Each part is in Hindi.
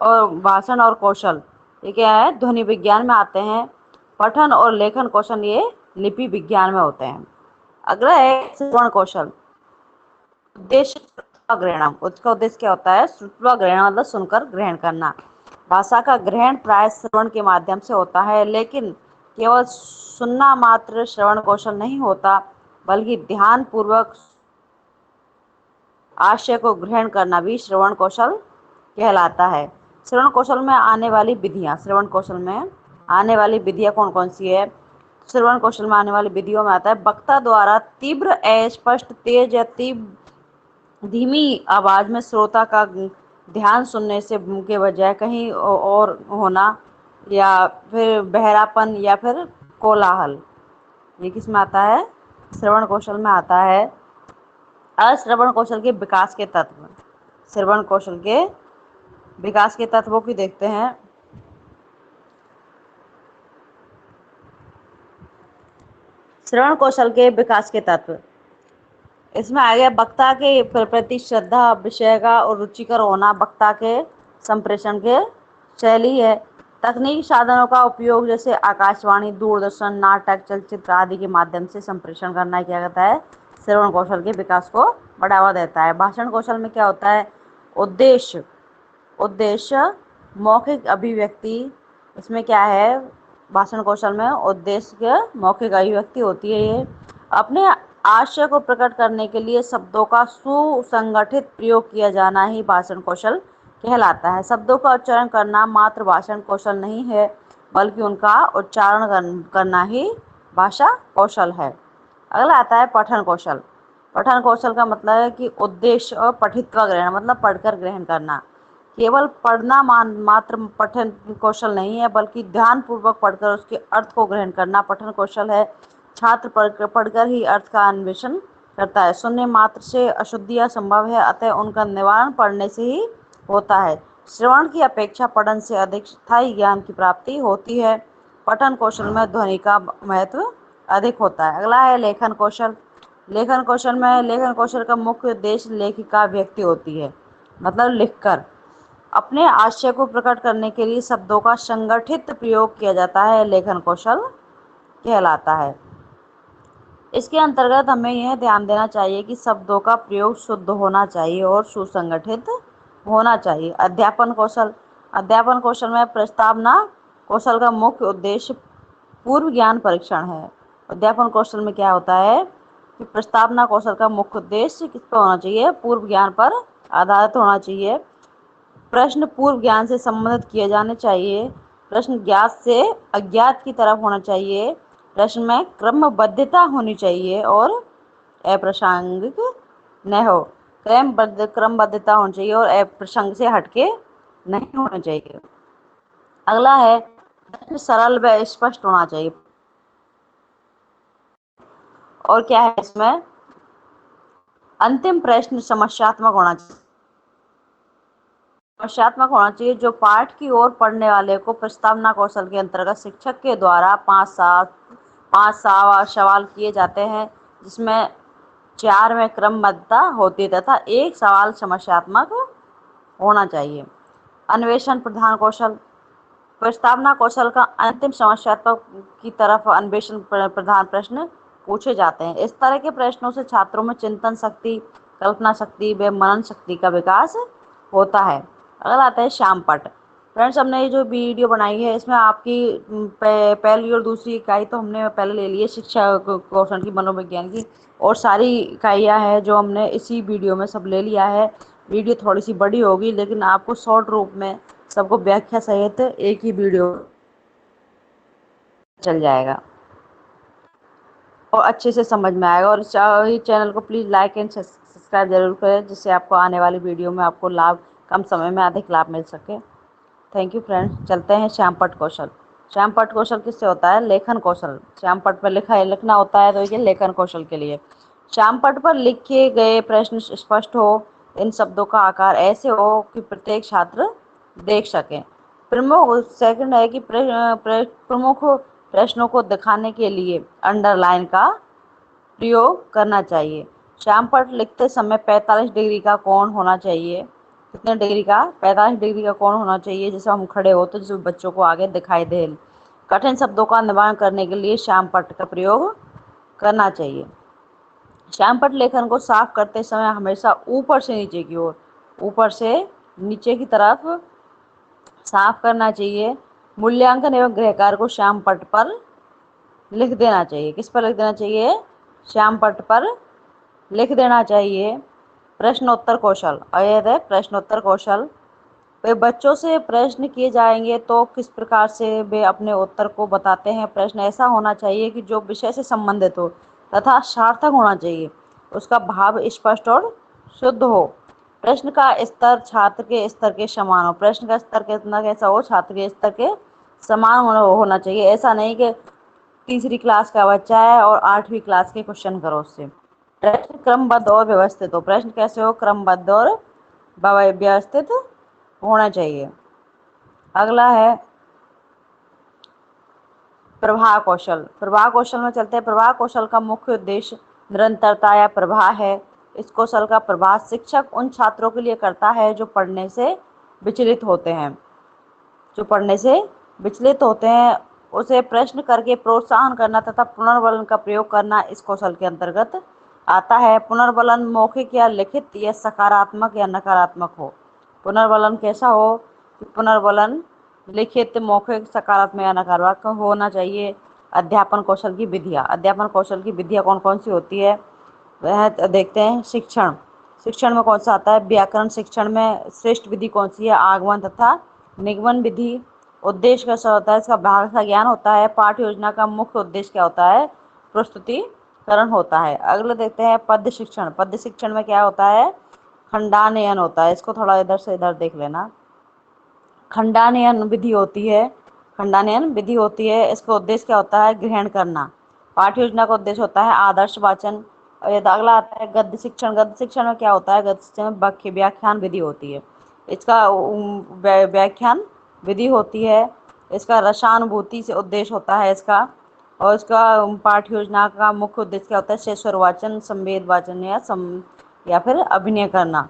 और भाषण और कौशल ये क्या है, ध्वनि विज्ञान में आते हैं। पठन और लेखन कौशल ये लिपि विज्ञान में होते हैं। अगला है श्रवण कौशल। उद्देश्य श्रुत्वा ग्रहणम, उसका उद्देश्य क्या होता है, श्रुत्वा ग्रहण मतलब सुनकर ग्रहण करना। भाषा का ग्रहण प्राय श्रवण के माध्यम से होता है, लेकिन केवल सुनना मात्र श्रवण कौशल नहीं होता, बल्कि ध्यान पूर्वक आशय को ग्रहण करना भी श्रवण कौशल कहलाता है। श्रवण कौशल में आने वाली विधियां, श्रवण कौशल में आने वाली विधियां कौन कौन सी है। श्रवण कौशल में आने वाली विधियों में आता है वक्ता द्वारा तीव्र, अस्पष्ट, तेज या धीमी आवाज में श्रोता का ध्यान सुनने से के बजाय कहीं और होना, या फिर बहरापन, या फिर कोलाहल। ये किस में आता है, श्रवण कौशल में आता है। अश्रवण कौशल के विकास के तत्व, श्रवण कौशल के विकास के तत्वों की देखते हैं। श्रवण कौशल के विकास के तत्व, इसमें आ गया वक्ता के प्रति श्रद्धा, विषय का और रुचिकर होना, वक्ता के संप्रेषण के शैली है। तकनीकी साधनों का उपयोग जैसे आकाशवाणी, दूरदर्शन, नाटक, चलचित्र आदि के माध्यम से संप्रेषण करना क्या कहता है, श्रवण कौशल के विकास को बढ़ावा देता है। भाषण कौशल में क्या होता है, उद्देश्य उद्देश्य मौखिक अभिव्यक्ति, इसमें क्या है, भाषण कौशल में उद्देश्य मौखिक अभिव्यक्ति होती है। ये अपने आशय को प्रकट करने के लिए शब्दों का सुसंगठित प्रयोग किया जाना ही भाषण कौशल कहलाता है। शब्दों का उच्चारण करना मात्र भाषण कौशल नहीं है, बल्कि उनका उच्चारण करना ही भाषा कौशल है। अगला आता है पठन कौशल। पठन कौशल का मतलब है कि उद्देश्य और पठित्वा ग्रहण मतलब पढ़कर ग्रहण करना। केवल पढ़ना मात्र पठन कौशल नहीं है, बल्कि ध्यान पूर्वक पढ़कर उसके अर्थ को ग्रहण करना पठन कौशल है। छात्र पढ़कर ही अर्थ का अन्वेषण करता है। सुनने मात्र से अशुद्धियां संभव है, अतः उनका निवारण पढ़ने से ही होता है। श्रवण की अपेक्षा पठन से अधिक स्थायी ज्ञान की प्राप्ति होती है। पठन कौशल में ध्वनि का महत्व अधिक होता है। अगला है लेखन कौशल। लेखन कौशल का मुख्य उद्देश्य लेखिका व्यक्ति होती है, मतलब लिखकर अपने आशय को प्रकट करने के लिए शब्दों का संगठित प्रयोग किया जाता है, लेखन कौशल कहलाता है। इसके अंतर्गत हमें यह ध्यान देना चाहिए कि शब्दों का प्रयोग शुद्ध होना चाहिए और सुसंगठित होना चाहिए। अध्यापन कौशल में प्रस्तावना कौशल का मुख्य उद्देश्य पूर्व ज्ञान परीक्षण है। अध्यापन कौशल में क्या होता है कि प्रस्तावना कौशल का मुख्य उद्देश्य किस पर होना चाहिए, पूर्व ज्ञान पर आधारित होना चाहिए। प्रश्न पूर्व ज्ञान से संबंधित किए जाने चाहिए। प्रश्न ज्ञात से अज्ञात की तरफ होना चाहिए। प्रश्न में क्रमबद्धता होनी चाहिए और अप्रासंगिक न हो। क्रमबद्धता होनी चाहिए और अप्रसंग से हटके नहीं होना चाहिए। अगला है प्रश्न सरल व स्पष्ट होना चाहिए। और क्या है इसमें, अंतिम प्रश्न समस्यात्मक होना चाहिए, जो पाठ की ओर पढ़ने वाले को प्रस्तावना कौशल के अंतर्गत शिक्षक के द्वारा पांच सवाल किए जाते हैं, जिसमें 4 में क्रमबद्धता होती है तथा एक सवाल समस्यात्मक होना चाहिए। अन्वेषण प्रधान कौशल, प्रस्तावना कौशल का अंतिम समस्यात्मक की तरफ अन्वेषण प्रधान प्रश्न पूछे जाते हैं। इस तरह के प्रश्नों से छात्रों में चिंतन शक्ति, कल्पना शक्ति व मनन शक्ति का विकास होता है। अगला आता है श्यामपट्ट। फ्रेंड्स, हमने ये जो वीडियो बनाई है इसमें आपकी पहली और दूसरी इकाई तो हमने पहले ले ली है, शिक्षा कौशल की, मनोविज्ञान की, और सारी इकाइयाँ हैं जो हमने इसी वीडियो में सब ले लिया है। वीडियो थोड़ी सी बड़ी होगी, लेकिन आपको शॉर्ट रूप में सबको व्याख्या सहित एक ही वीडियो चल जाएगा और अच्छे से समझ में आएगा। और इस चैनल को प्लीज़ लाइक एंड सब्सक्राइब जरूर करें, जिससे आपको आने वाली वीडियो में आपको लाभ, कम समय में अधिक लाभ मिल सके। Thank you friends. चलते हैं श्यामपट्ट कौशल। श्यामपट्ट कौशल किससे होता है, लेखन कौशल। श्यामपट्ट पर लिखना होता है, तो ये लेखन कौशल के लिए। श्यामपट्ट पर लिखे गए प्रश्न स्पष्ट हो, इन शब्दों का आकार ऐसे हो कि प्रत्येक छात्र देख सके। प्रमुख सेकंड है कि प्रमुख प्रश्नों को दिखाने के लिए अंडरलाइन का प्रयोग करना चाहिए। श्यामपट्ट लिखते समय 45 डिग्री का कोण होना चाहिए। कितने डिग्री का? 45 डिग्री का कोण होना चाहिए, जैसे हम खड़े हो तो जिससे बच्चों को आगे दिखाई दे। कठिन शब्दों का निर्माण करने के लिए श्यामपट्ट का प्रयोग करना चाहिए। श्यामपट्ट लेखन को साफ करते समय हमेशा ऊपर से नीचे की ओर, ऊपर से नीचे की तरफ साफ करना चाहिए। मूल्यांकन एवं गृहकार्य को श्यामपट्ट पर लिख देना चाहिए। किस पर लिख देना चाहिए? श्यामपट्ट पर लिख देना चाहिए। प्रश्नोत्तर कौशल, अयद है प्रश्नोत्तर कौशल। वे बच्चों से प्रश्न किए जाएंगे तो किस प्रकार से वे अपने उत्तर को बताते हैं। प्रश्न ऐसा होना चाहिए कि जो विषय से संबंधित हो तथा सार्थक होना चाहिए, उसका भाव स्पष्ट और शुद्ध हो। प्रश्न का स्तर छात्र के स्तर के समान हो। प्रश्न का स्तर कितना कैसा हो? छात्र के स्तर के समान होना चाहिए। ऐसा नहीं कि तीसरी क्लास का बच्चा है और 8वीं क्लास के क्वेश्चन करो उससे। प्रश्न क्रमबद्ध और व्यवस्थित हो। प्रश्न कैसे हो? क्रमबद्ध और व्यवस्थित होना चाहिए। अगला है प्रवाह कौशल। प्रवाह कौशल में चलते हैं। प्रवाह कौशल का मुख्य उद्देश्य निरंतरता या प्रवाह है। इस कौशल का प्रवाह शिक्षक उन छात्रों के लिए करता है जो पढ़ने से विचलित होते हैं। जो पढ़ने से विचलित होते हैं उसे प्रश्न करके प्रोत्साहन करना तथा पुनर्बलन का प्रयोग करना इस कौशल के अंतर्गत आता है। पुनर्बलन मौखिक या लिखित या सकारात्मक या नकारात्मक हो। पुनर्बलन कैसा हो? पुनर्बलन लिखित, मौखिक, सकारात्मक या नकारात्मक होना चाहिए। अध्यापन कौशल की विधियाँ। अध्यापन कौशल की विधियाँ कौन कौन सी होती है वह देखते हैं। शिक्षण, शिक्षण में कौन सा आता है? व्याकरण शिक्षण में श्रेष्ठ विधि कौन सी है? आगमन तथा निगमन विधि। उद्देश्य कैसा होता है? इसका भाग का ज्ञान होता है। पाठ्य योजना का मुख्य उद्देश्य क्या होता है? प्रस्तुतिकरण होता है। अगले देखते हैं पद्य शिक्षण। पद्य शिक्षण में क्या होता है? खंडानयन होता है। इसको थोड़ा इधर से इधर देख लेना। खंडानयन विधि होती है। खंडानयन विधि होती है। इसका उद्देश्य क्या होता है? ग्रहण करना। पाठ्य योजना का उद्देश्य होता है आदर्श वाचन। और यदि अगला आता है गद्य शिक्षण। गद्य शिक्षण में क्या होता है? गद्य शिक्षण में व्याख्यान विधि होती है। इसका व्याख्यान विधि होती है। इसका रसानुभूति से उद्देश्य होता है इसका। और इसका पाठ्य योजना का मुख्य उद्देश्य क्या होता है? शेषर वाचन, संवेद वाचन या फिर अभिनय करना।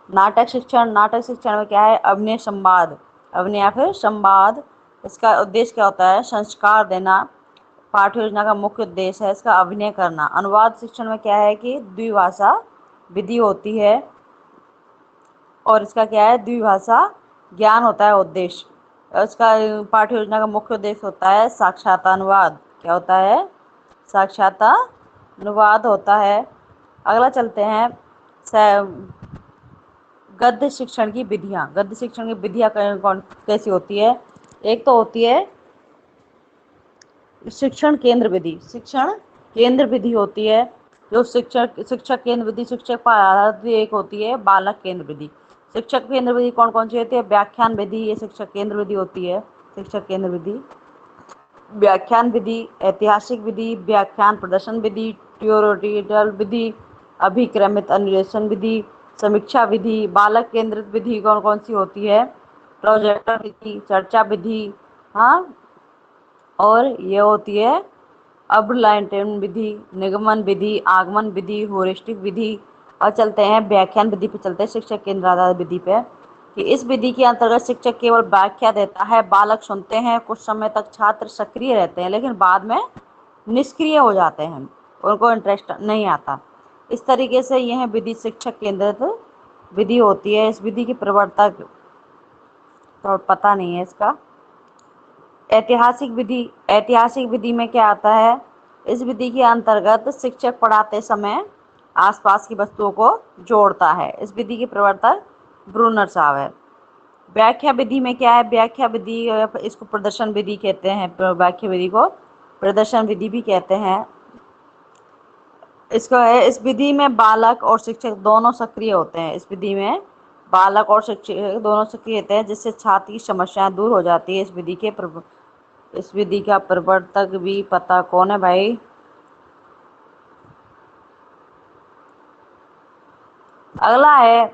नाटक शिक्षण। नाटक शिक्षण में क्या है? अभिनय संवाद, अभिनय या फिर संवाद। इसका उद्देश्य क्या होता है? संस्कार देना। पाठ्य योजना का मुख्य उद्देश्य है इसका अभिनय करना। अनुवाद शिक्षण में क्या है कि द्विभाषा विधि होती है और इसका क्या है? द्विभाषा ज्ञान होता है उद्देश्य। इसका पाठ्य योजना का मुख्य उद्देश्य होता है साक्षातानुवाद। क्या होता है? साक्षातानुवाद होता है। अगला चलते हैं गद्य शिक्षण की विधियाँ। गद्य शिक्षण की विधियाँ कैसी होती है? एक तो होती है शिक्षण केंद्र विधि। शिक्षण केंद्र विधि होती है जो शिक्षक केंद्र विधि, शिक्षक पर आधारित एक होती है बालक केंद्र विधि। शिक्षक केंद्र विधि कौन कौन सी होती है? व्याख्यान विधि, ये शिक्षक केंद्र विधि होती है। शिक्षक केंद्र विधि, व्याख्यान विधि, ऐतिहासिक विधि, व्याख्यान प्रदर्शन विधि, ट्यूटोरियल विधि, अभिक्रमित अन्वेषण विधि, समीक्षा विधि। बालक केंद्रित विधि कौन कौन सी होती है? प्रोजेक्टर विधि, चर्चा विधि, हाँ, और ये होती है अब्लाइंटन विधि, निगमन विधि, आगमन विधि, होरिस्टिक विधि। और चलते हैं व्याख्यान विधि पे, चलते हैं शिक्षक केंद्र आधारित विधि पे कि इस विधि के अंतर्गत शिक्षक केवल व्याख्या देता है, बालक सुनते हैं, कुछ समय तक छात्र सक्रिय रहते हैं लेकिन बाद में निष्क्रिय हो जाते हैं, उनको इंटरेस्ट नहीं आता। इस तरीके से यह विधि शिक्षक केंद्रित विधि होती है। इस विधि की प्रवर्तक तो पता नहीं है इसका। ऐतिहासिक विधि। ऐतिहासिक विधि में क्या आता है? इस विधि के अंतर्गत शिक्षक पढ़ाते समय आसपास की वस्तुओं को जोड़ता है। इस विधि के प्रवर्तक ब्रूनर साहब है। व्याख्या विधि में क्या है? व्याख्या विधि, इसको प्रदर्शन विधि कहते हैं। व्याख्या विधि को प्रदर्शन विधि भी कहते हैं। इसको है, इस विधि में बालक और शिक्षक दोनों सक्रिय होते हैं। इस विधि में बालक और शिक्षक दोनों सक्रिय होते हैं जिससे छात्र की समस्याएं दूर हो जाती है। इस विधि का प्रवर्तक भी पता कौन है भाई? अगला है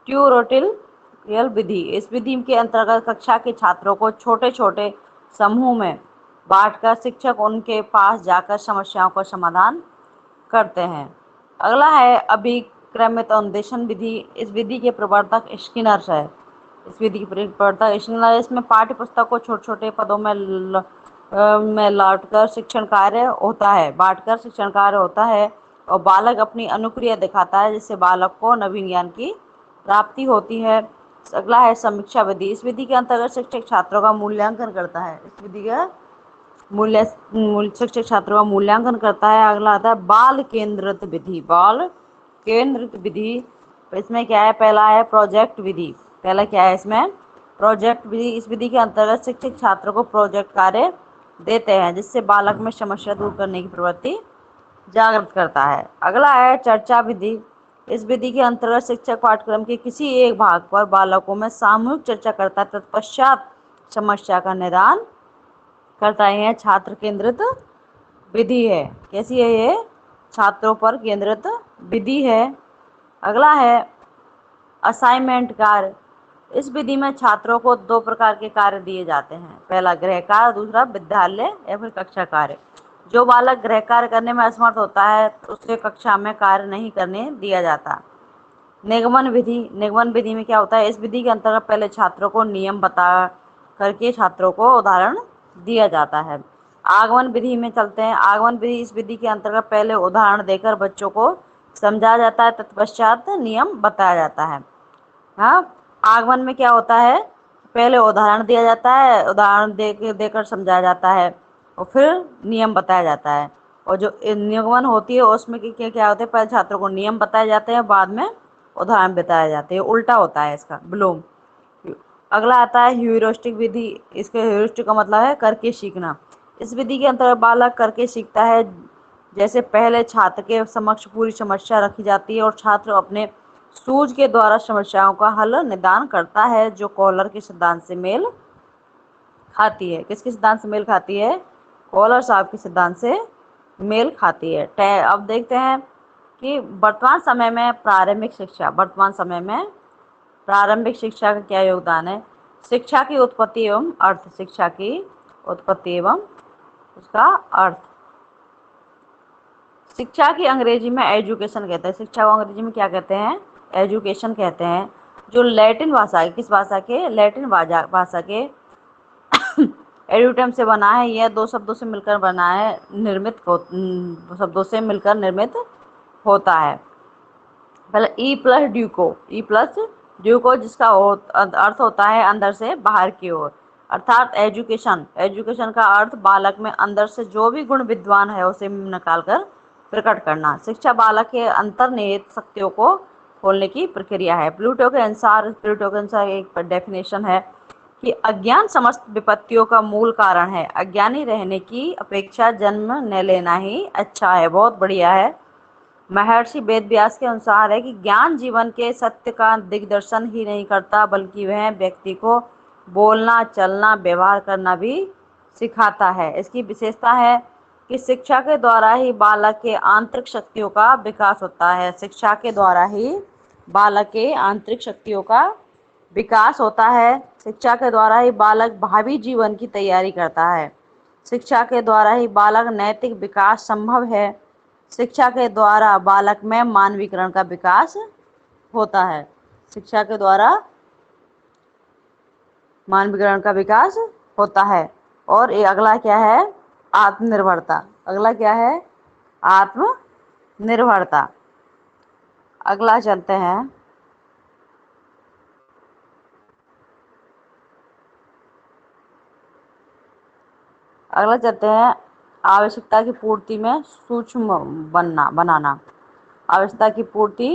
ट्यूटोरियल विधि। इस विधि के अंतर्गत कक्षा के छात्रों को छोटे छोटे समूह में बांटकर शिक्षक उनके पास जाकर समस्याओं का समाधान करते हैं। अगला है क्रमित अनुदेशन विधि, इस विधि के प्रवर्तक स्किनर्स है। इस विधि के प्रवर्तक स्किनर। इसमें पाठ्य पुस्तक को छोटे छोटे पदों में लौटकर शिक्षण कार्य होता है, बांटकर शिक्षण कार्य होता है, और बालक अपनी अनुक्रिया दिखाता है, जिससे बालक को नवीन ज्ञान की प्राप्ति होती है। अगला है समीक्षा विधि। इस विधि के अंतर्गत शिक्षक छात्रों का मूल्यांकन करता है। इस विधि का शिक्षक छात्रों का मूल्यांकन करता है। अगला आता है बाल केंद्रित विधि। बाल केंद्रित विधि, इसमें क्या है, पहला है प्रोजेक्ट विधि। पहला क्या है इसमें, प्रोजेक्ट विधि। इस विधि के अंतर्गत शिक्षक छात्रों को प्रोजेक्ट कार्य देते हैं, जिससे बालक में समस्या दूर करने की प्रवृत्ति जागृत करता है। अगला है चर्चा विधि। इस विधि के अंतर्गत शिक्षक पाठ्यक्रम के किसी एक भाग पर बालकों में सामूहिक चर्चा करता है, तत्पश्चात समस्या का निदान करता है। यह छात्र केंद्रित विधि है। कैसी है ये, छात्रों पर केंद्रित विधि है। अगला है असाइनमेंट कार्य। इस विधि में छात्रों को दो प्रकार के कार्य दिए जाते हैं, पहला गृह कार्य, दूसरा विद्यालय या फिर कक्षा कार्य। जो बालक गृह कार्य करने में असमर्थ होता है तो उसे कक्षा में कार्य नहीं करने दिया जाता। निगमन विधि। निगमन विधि में क्या होता है, इस विधि के अंतर्गत पहले छात्रों को नियम बता करके छात्रों को उदाहरण दिया जाता है। आगमन विधि में चलते हैं। आगमन विधि, इस विधि के अंतर्गत पहले उदाहरण देकर बच्चों को समझाया जाता है, तत्पश्चात नियम बताया जाता है। हाँ, आगमन में क्या होता है, पहले उदाहरण दिया जाता है, उदाहरण देकर समझाया जाता है, और फिर नियम बताया जाता है। और जो निगमन होती है उसमें क्या क्या होता है, पहले छात्रों को नियम बताए जाते हैं, बाद में उदाहरण बताए जाते हैं। उल्टा होता है इसका, विलोम। अगला आता है ह्यूरिस्टिक विधि। इसके ह्यूरिस्टिक का मतलब है करके सीखना। इस विधि के अंतर्गत बालक करके सीखता है। जैसे पहले छात्र के समक्ष पूरी समस्या रखी जाती है और छात्र अपने सूझ के द्वारा समस्याओं का हल निदान करता है, जो कॉलर के सिद्धांत से मेल खाती है। किसके सिद्धांत से मेल खाती है, कॉलर साहब के सिद्धांत से मेल खाती है। अब देखते हैं कि वर्तमान समय में प्रारंभिक शिक्षा, वर्तमान समय में प्रारंभिक शिक्षा का क्या योगदान है। शिक्षा की उत्पत्ति एवं अर्थ। शिक्षा की उत्पत्ति एवं उसका अर्थ। शिक्षा की अंग्रेजी में एजुकेशन कहते हैं। शिक्षा को अंग्रेजी में क्या कहते हैं, एजुकेशन कहते हैं। जो लैटिन भाषा है, किस भाषा के, लैटिन भाषा के एडुटम से बना है। यह दो शब्दों से मिलकर बना है, शब्दों से मिलकर निर्मित होता है। पहले ई प्लस ड्यूको, ई प्लस ड्यूको, जिसका अर्थ होता है अंदर से बाहर की ओर, अर्थात एजुकेशन। एजुकेशन का अर्थ बालक में अंदर से जो भी गुण विद्वान है उसे निकालकर प्रकट करना। शिक्षा बालक के अंतर्निहित शक्तियों को खोलने की प्रक्रिया है। प्लूटो के अनुसार एक डेफिनेशन है कि अज्ञान समस्त विपत्तियों का मूल कारण है। अज्ञानी रहने की अपेक्षा जन्म न लेना ही अच्छा है। बहुत बढ़िया है। महर्षि वेदव्यास के अनुसार है कि ज्ञान जीवन के सत्य का दिग्दर्शन ही नहीं करता, बल्कि वह व्यक्ति को बोलना, चलना, व्यवहार करना भी सिखाता है। इसकी विशेषता है कि शिक्षा के द्वारा ही बालक के आंतरिक शक्तियों का विकास होता है। शिक्षा के द्वारा ही बालक के आंतरिक शक्तियों का विकास होता है। शिक्षा के द्वारा ही बालक भावी जीवन की तैयारी करता है। शिक्षा के द्वारा ही बालक नैतिक विकास संभव है। शिक्षा के द्वारा बालक में मानवीकरण का विकास होता है। शिक्षा के द्वारा मानवीकरण का विकास होता है। और ये अगला क्या है, आत्मनिर्भरता। अगला क्या है, आत्मनिर्भरता। अगला चलते हैं, अगला चलते हैं आवश्यकता की पूर्ति में सूक्ष्म बनाना। आवश्यकता की पूर्ति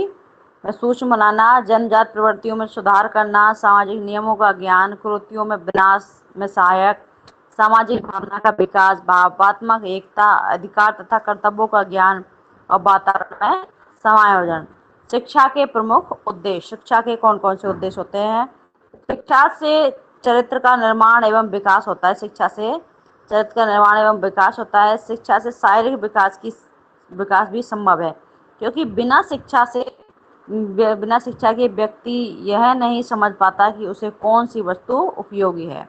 में सूक्ष्म बनाना, जन्मजात प्रवृत्तियों में सुधार करना, सामाजिक नियमों का ज्ञान, कुरीतियों में विनाश में सहायक, सामाजिक भावना का विकास, भावात्मक एकता, अधिकार तथा कर्तव्यों का ज्ञान, और वातावरण में समायोजन। शिक्षा के प्रमुख उद्देश्य। शिक्षा के कौन कौन से उद्देश्य होते हैं। शिक्षा से चरित्र का निर्माण एवं विकास होता है। शिक्षा से चरित्र का निर्माण एवं विकास होता है। शिक्षा से शारीरिक विकास भी संभव है, क्योंकि बिना शिक्षा के व्यक्ति यह नहीं समझ पाता कि उसे कौन सी वस्तु उपयोगी है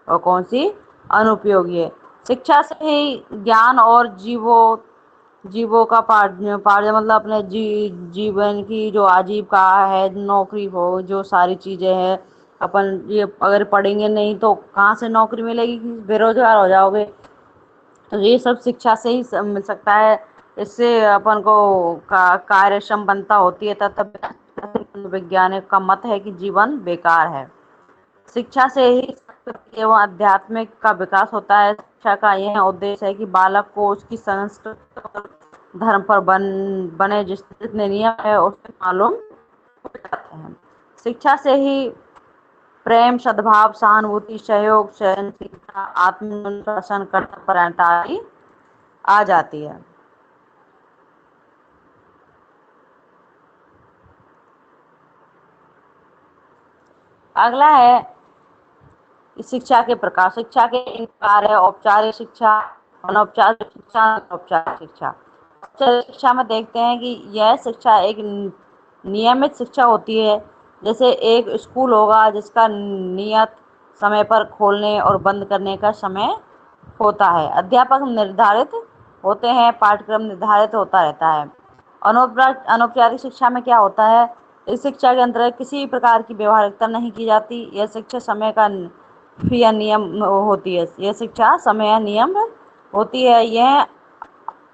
और कौन सी अनुपयोगी है। शिक्षा से ही ज्ञान और जीवों का पार्य मतलब अपने जीवन की जो आजीविका है, नौकरी हो, जो सारी चीजें हैं। अपन ये अगर पढ़ेंगे नहीं तो कहाँ से नौकरी मिलेगी, बेरोजगार हो जाओगे। तो ये सब शिक्षा से ही मिल सकता है। इससे अपन को कार्य क्षमता होती है, तथा वैज्ञानिक का मत है कि जीवन बेकार है। शिक्षा से ही संस्कृति एवं आध्यात्मिक का विकास होता है। शिक्षा का यह उद्देश्य है कि बालक को उसकी संस्कृति और धर्म पर बने जितने नियम है उससे मालूम हो जाते हैं। शिक्षा से ही प्रेम, सद्भाव, सहानुभूति, सहयोग, सहनशीलता, आत्मनुशासन, कर्तव्यपरायणता आदि आ जाती है। अगला है शिक्षा के प्रकार। शिक्षा के तीन प्रकार है: औपचारिक शिक्षा, अनौपचारिक शिक्षा, औपचारिक शिक्षा। औपचारिक शिक्षा में देखते हैं कि यह शिक्षा एक नियमित शिक्षा होती है। जैसे एक स्कूल होगा जिसका नियत समय पर खोलने और बंद करने का समय होता है, अध्यापक निर्धारित होते हैं, पाठ्यक्रम निर्धारित होता रहता है। अनौपचारिक शिक्षा में क्या होता है? इस शिक्षा के अंतर्गत किसी प्रकार की व्यवहारिकता नहीं की जाती। यह शिक्षा समय का या नियम होती है। यह शिक्षा समय या नियम होती है। यह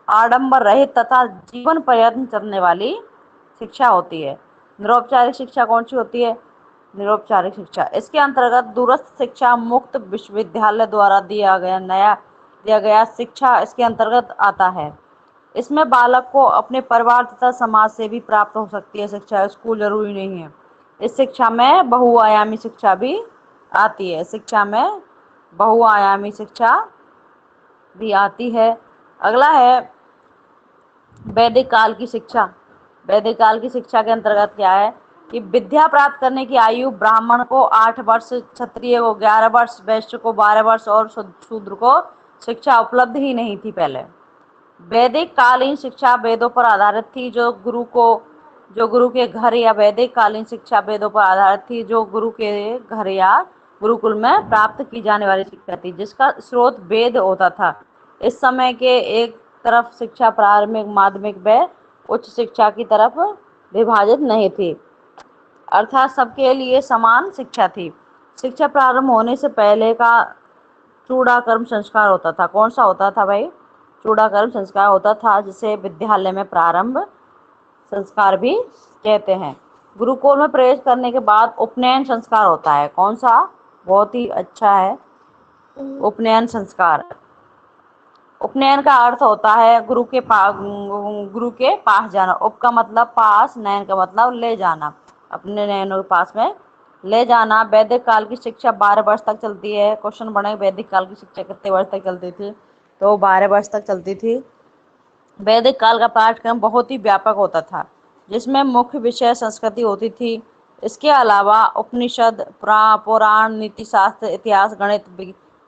आडंबर रहित तथा जीवन पर्यंत चलने वाली शिक्षा होती है। निरौपचारिक शिक्षा कौन सी होती है? निरौपचारिक शिक्षा, इसके अंतर्गत दूरस्थ शिक्षा, मुक्त विश्वविद्यालय द्वारा दिया गया शिक्षा इसके अंतर्गत आता है। इसमें बालक को अपने परिवार तथा समाज से भी प्राप्त हो सकती है शिक्षा, स्कूल जरूरी नहीं है। इस शिक्षा में बहुआयामी शिक्षा भी आती है। शिक्षा में बहुआयामी शिक्षा भी आती है। अगला है वैदिक काल की शिक्षा। वैदिक काल की शिक्षा के अंतर्गत क्या है कि विद्या प्राप्त करने की आयु ब्राह्मण को 8 वर्ष, क्षत्रिय को 11 वर्ष, वैश्य को 12 वर्ष और शूद्र को शिक्षा उपलब्ध ही नहीं थी पहले। वैदिक कालीन शिक्षा वेदों पर आधारित थी, जो गुरु के घर या वैदिक कालीन शिक्षा वेदों पर आधारित थी, जो गुरु के घर या गुरुकुल में प्राप्त की जाने वाली शिक्षा थी, जिसका स्रोत वेद होता था। इस समय के एक तरफ शिक्षा प्रारंभिक, माध्यमिक व उच्च शिक्षा की तरफ विभाजित नहीं थी, अर्थात सबके लिए समान शिक्षा थी। शिक्षा प्रारंभ होने से पहले का चूड़ाकर्म संस्कार होता था। कौन सा होता था भाई? चूड़ाकर्म संस्कार होता था, जिसे विद्यालय में प्रारंभ संस्कार भी कहते हैं। गुरुकुल में प्रवेश करने के बाद उपनयन संस्कार होता है। कौन सा? बहुत ही अच्छा है उपनयन संस्कार। उपनयन का अर्थ होता है गुरु के पास जाना। उप का मतलब पास, नयन का मतलब ले जाना, अपने नयनों के पास में ले जाना। वैदिक काल की शिक्षा 12 वर्ष तक चलती है। क्वेश्चन बने वैदिक काल की शिक्षा कितने वर्ष तक चलती थी? तो 12 वर्ष तक चलती थी। वैदिक काल का पाठ्यक्रम बहुत ही व्यापक होता था, जिसमें मुख्य विषय संस्कृति होती थी। इसके अलावा उपनिषद, पुराण, नीति शास्त्र, इतिहास, गणित,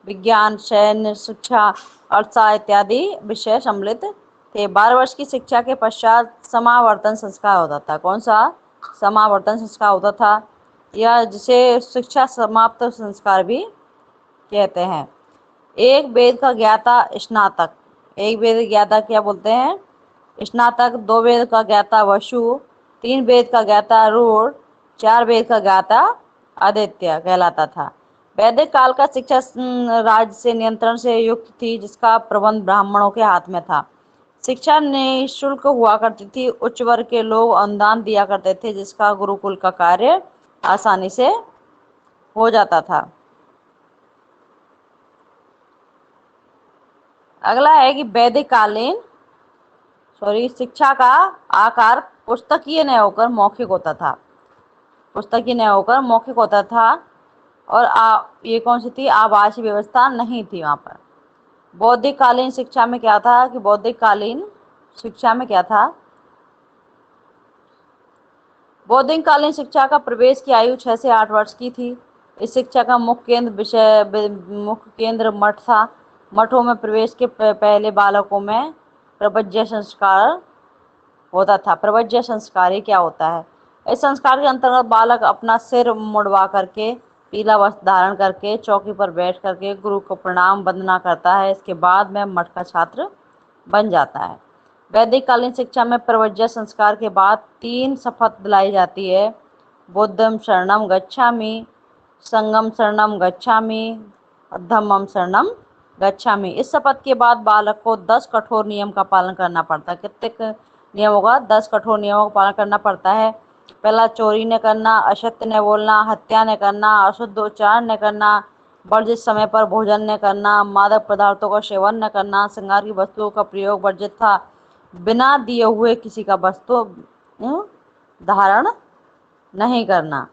विज्ञान, सैन्य शिक्षा, अर्थशास्त्र इत्यादि विषय सम्मिलित थे। 12 वर्ष की शिक्षा के पश्चात समावर्तन संस्कार होता था। कौन सा? समावर्तन संस्कार होता था, या जिसे शिक्षा समाप्त संस्कार भी कहते हैं। एक वेद का ज्ञाता स्नातक। एक वेद ज्ञाता क्या बोलते हैं? स्नातक। 2 वेद का ज्ञाता वसु। 3 वेद का ज्ञाता रूढ़। 4 वेद का ज्ञाता आदित्य कहलाता था। वैदिक काल का शिक्षा राज्य से नियंत्रण से युक्त थी, जिसका प्रबंध ब्राह्मणों के हाथ में था। शिक्षा निःशुल्क हुआ करती थी। उच्च वर्ग के लोग अनुदान दिया करते थे, जिसका गुरुकुल का कार्य आसानी से हो जाता था। अगला है कि वैदिक कालीन शिक्षा का आकार पुस्तकीय न होकर मौखिक होता था। पुस्तकीय न होकर मौखिक होता था। और ये कौन सी थी? आवासीय व्यवस्था नहीं थी वहां पर। बौद्धिक कालीन शिक्षा में क्या था कि बौद्धिक कालीन शिक्षा में क्या था? बौद्धिक कालीन शिक्षा का प्रवेश की आयु 6 से 8 वर्ष की थी। इस शिक्षा का मुख्य केंद्र मठ था। मठों में प्रवेश के पहले बालकों में प्रवज्य संस्कार होता था। प्रवज्य संस्कार ये क्या होता है? इस संस्कार के अंतर्गत बालक अपना सिर मुड़वा करके, पीला वस्त्र धारण करके, चौकी पर बैठ करके गुरु को प्रणाम वंदना करता है। इसके बाद में मठ का छात्र बन जाता है। वैदिक कालीन शिक्षा में प्रव्रज्य संस्कार के बाद 3 शपथ दिलाई जाती है। बुद्धं शरणं गच्छामि, संघं शरणं गच्छामि, धम्मं शरणं गच्छामि। इस शपथ के बाद बालक को 10 कठोर नियम का पालन करना पड़ता है। कितने नियमों का? 10 कठोर नियमों का पालन करना पड़ता है। पहला, चोरी न करना, असत्य न बोलना, हत्या न करना, अशुद्ध उच्चारण न करना, वर्जित समय पर भोजन न करना, मादक पदार्थों का सेवन न करना, श्रृंगार की वस्तुओं का प्रयोग वर्जित था, बिना दिए हुए किसी का वस्तु धारण नहीं करना।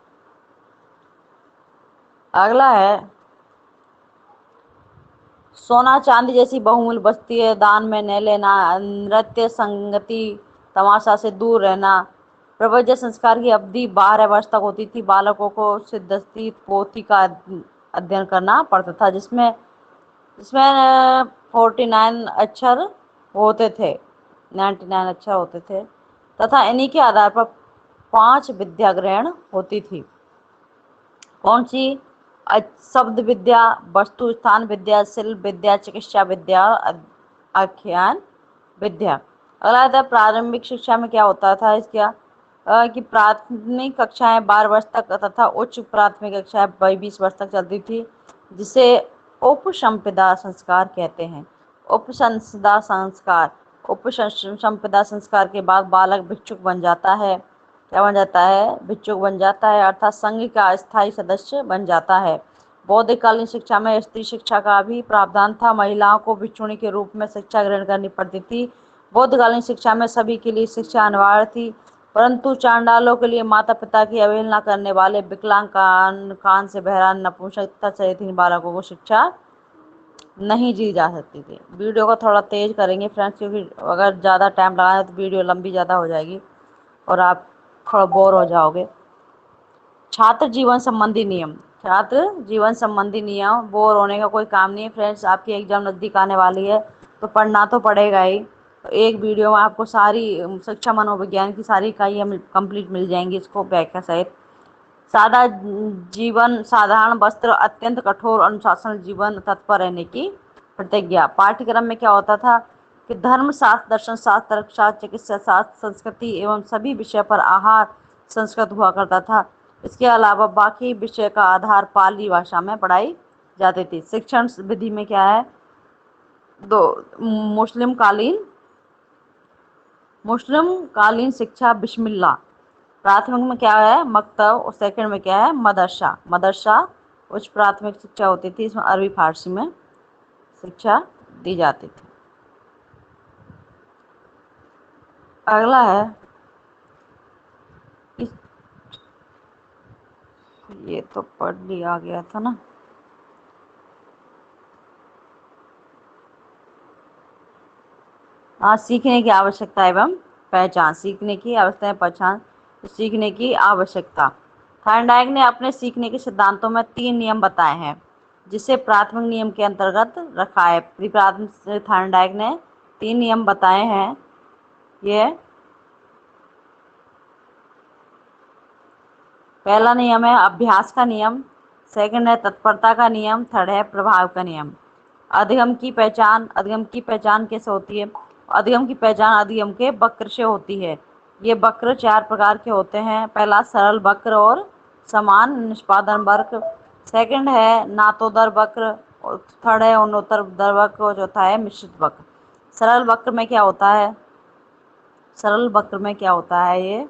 अगला है, सोना चांदी जैसी बहुमूल्य वस्तुएं दान में न लेना, नृत्य संगति तमाशा से दूर रहना। प्रव्रज्य संस्कार की अवधि 12 वर्ष तक होती थी। बालकों को सिद्धस्ती पोथी का अध्ययन करना पड़ता था, जिसमें 49 अक्षर होते थे, 99 अक्षर होते थे, तथा इन्हीं के आधार पर 5 विद्या ग्रहण होती थी। कौन सी? शब्द विद्या, वस्तु स्थान विद्या, शिल्प विद्या, चिकित्सा विद्या, आख्यान विद्या। अगला था, प्रारंभिक शिक्षा में क्या होता था इसका? कि प्राथमिक कक्षाएं 12 वर्ष तक तथा उच्च प्राथमिक कक्षाएं 22 वर्ष तक चलती थी, जिसे उपसंपदा संस्कार कहते हैं। उपसंपदा संस्कार, उपसंपदा संस्कार के बाद बालक भिक्षुक बन जाता है। क्या बन जाता है? भिक्षुक बन जाता है, अर्थात संघ का अस्थायी सदस्य बन जाता है। बौद्धिक कालीन शिक्षा में स्त्री शिक्षा का भी प्रावधान था। महिलाओं को भिक्षुणी के रूप में शिक्षा ग्रहण करनी पड़ती थी। बौद्धकालीन शिक्षा में सभी के लिए शिक्षा अनिवार्य थी, परंतु चांडालों के लिए माता पिता की अवहेलना करने वाले विकलांग, कान से बहरा, नपुंसकता सहित इन बालकों को शिक्षा नहीं दी जा सकती थी। वीडियो को थोड़ा तेज करेंगे फ्रेंड्स, क्योंकि अगर ज़्यादा टाइम लगाए तो वीडियो लंबी ज़्यादा हो जाएगी और आप थोड़ा बोर हो जाओगे। छात्र जीवन संबंधी नियम, छात्र जीवन संबंधी नियम, बोर होने का कोई काम नहीं है फ्रेंड्स। आपकी एग्जाम नज़दीक आने वाली है तो पढ़ना तो पड़ेगा ही। तो एक वीडियो में आपको सारी शिक्षा मनोविज्ञान की सारी इकाइयाँ कंप्लीट मिल जाएंगी, इसको व्याख्या सहित। सादा जीवन, साधारण वस्त्र, अत्यंत कठोर अनुशासन जीवन, तत्पर रहने की प्रतिज्ञा। पाठ्यक्रम में क्या होता था कि धर्म शास्त्र, दर्शन शास्त्र, तर्कशास्त्र, चिकित्सा शास्त्र, संस्कृति एवं सभी विषय पर आहार संस्कृत हुआ करता था। इसके अलावा बाकी विषय का आधार पाली भाषा में पढ़ाई जाती थी। शिक्षण विधि में क्या है? मुस्लिम कालीन शिक्षा बिस्मिल्लाह। प्राथमिक में क्या है? मकतब, और सेकंड में क्या है? मदरसा उच्च प्राथमिक शिक्षा होती थी। इसमें अरबी फारसी में शिक्षा दी जाती थी। अगला है, ये तो पढ़ लिया गया था ना। हाँ, सीखने की आवश्यकता एवं पहचान, सीखने की आवश्यकता पहचान, सीखने की आवश्यकता। थॉर्नडाइक ने अपने सीखने के सिद्धांतों में 3 नियम बताए हैं, जिसे प्राथमिक नियम के अंतर्गत रखा है। प्राथमिक थॉर्नडाइक ने 3 नियम बताए हैं। ये पहला नियम है अभ्यास का नियम, सेकंड है तत्परता का नियम, थर्ड है प्रभाव का नियम। अधिगम की पहचान कैसे होती है? अधिगम की पहचान अधिगम के वक्र से होती है। ये वक्र 4 प्रकार के होते हैं। पहला, सरल वक्र और समान निष्पादन वक्र, सेकंड है नातोदर वक्र, और थर्ड है उन्नतोदर वक्र, और चौथा है मिश्रित वक्र। सरल वक्र में क्या होता है? सरल वक्र में क्या होता है?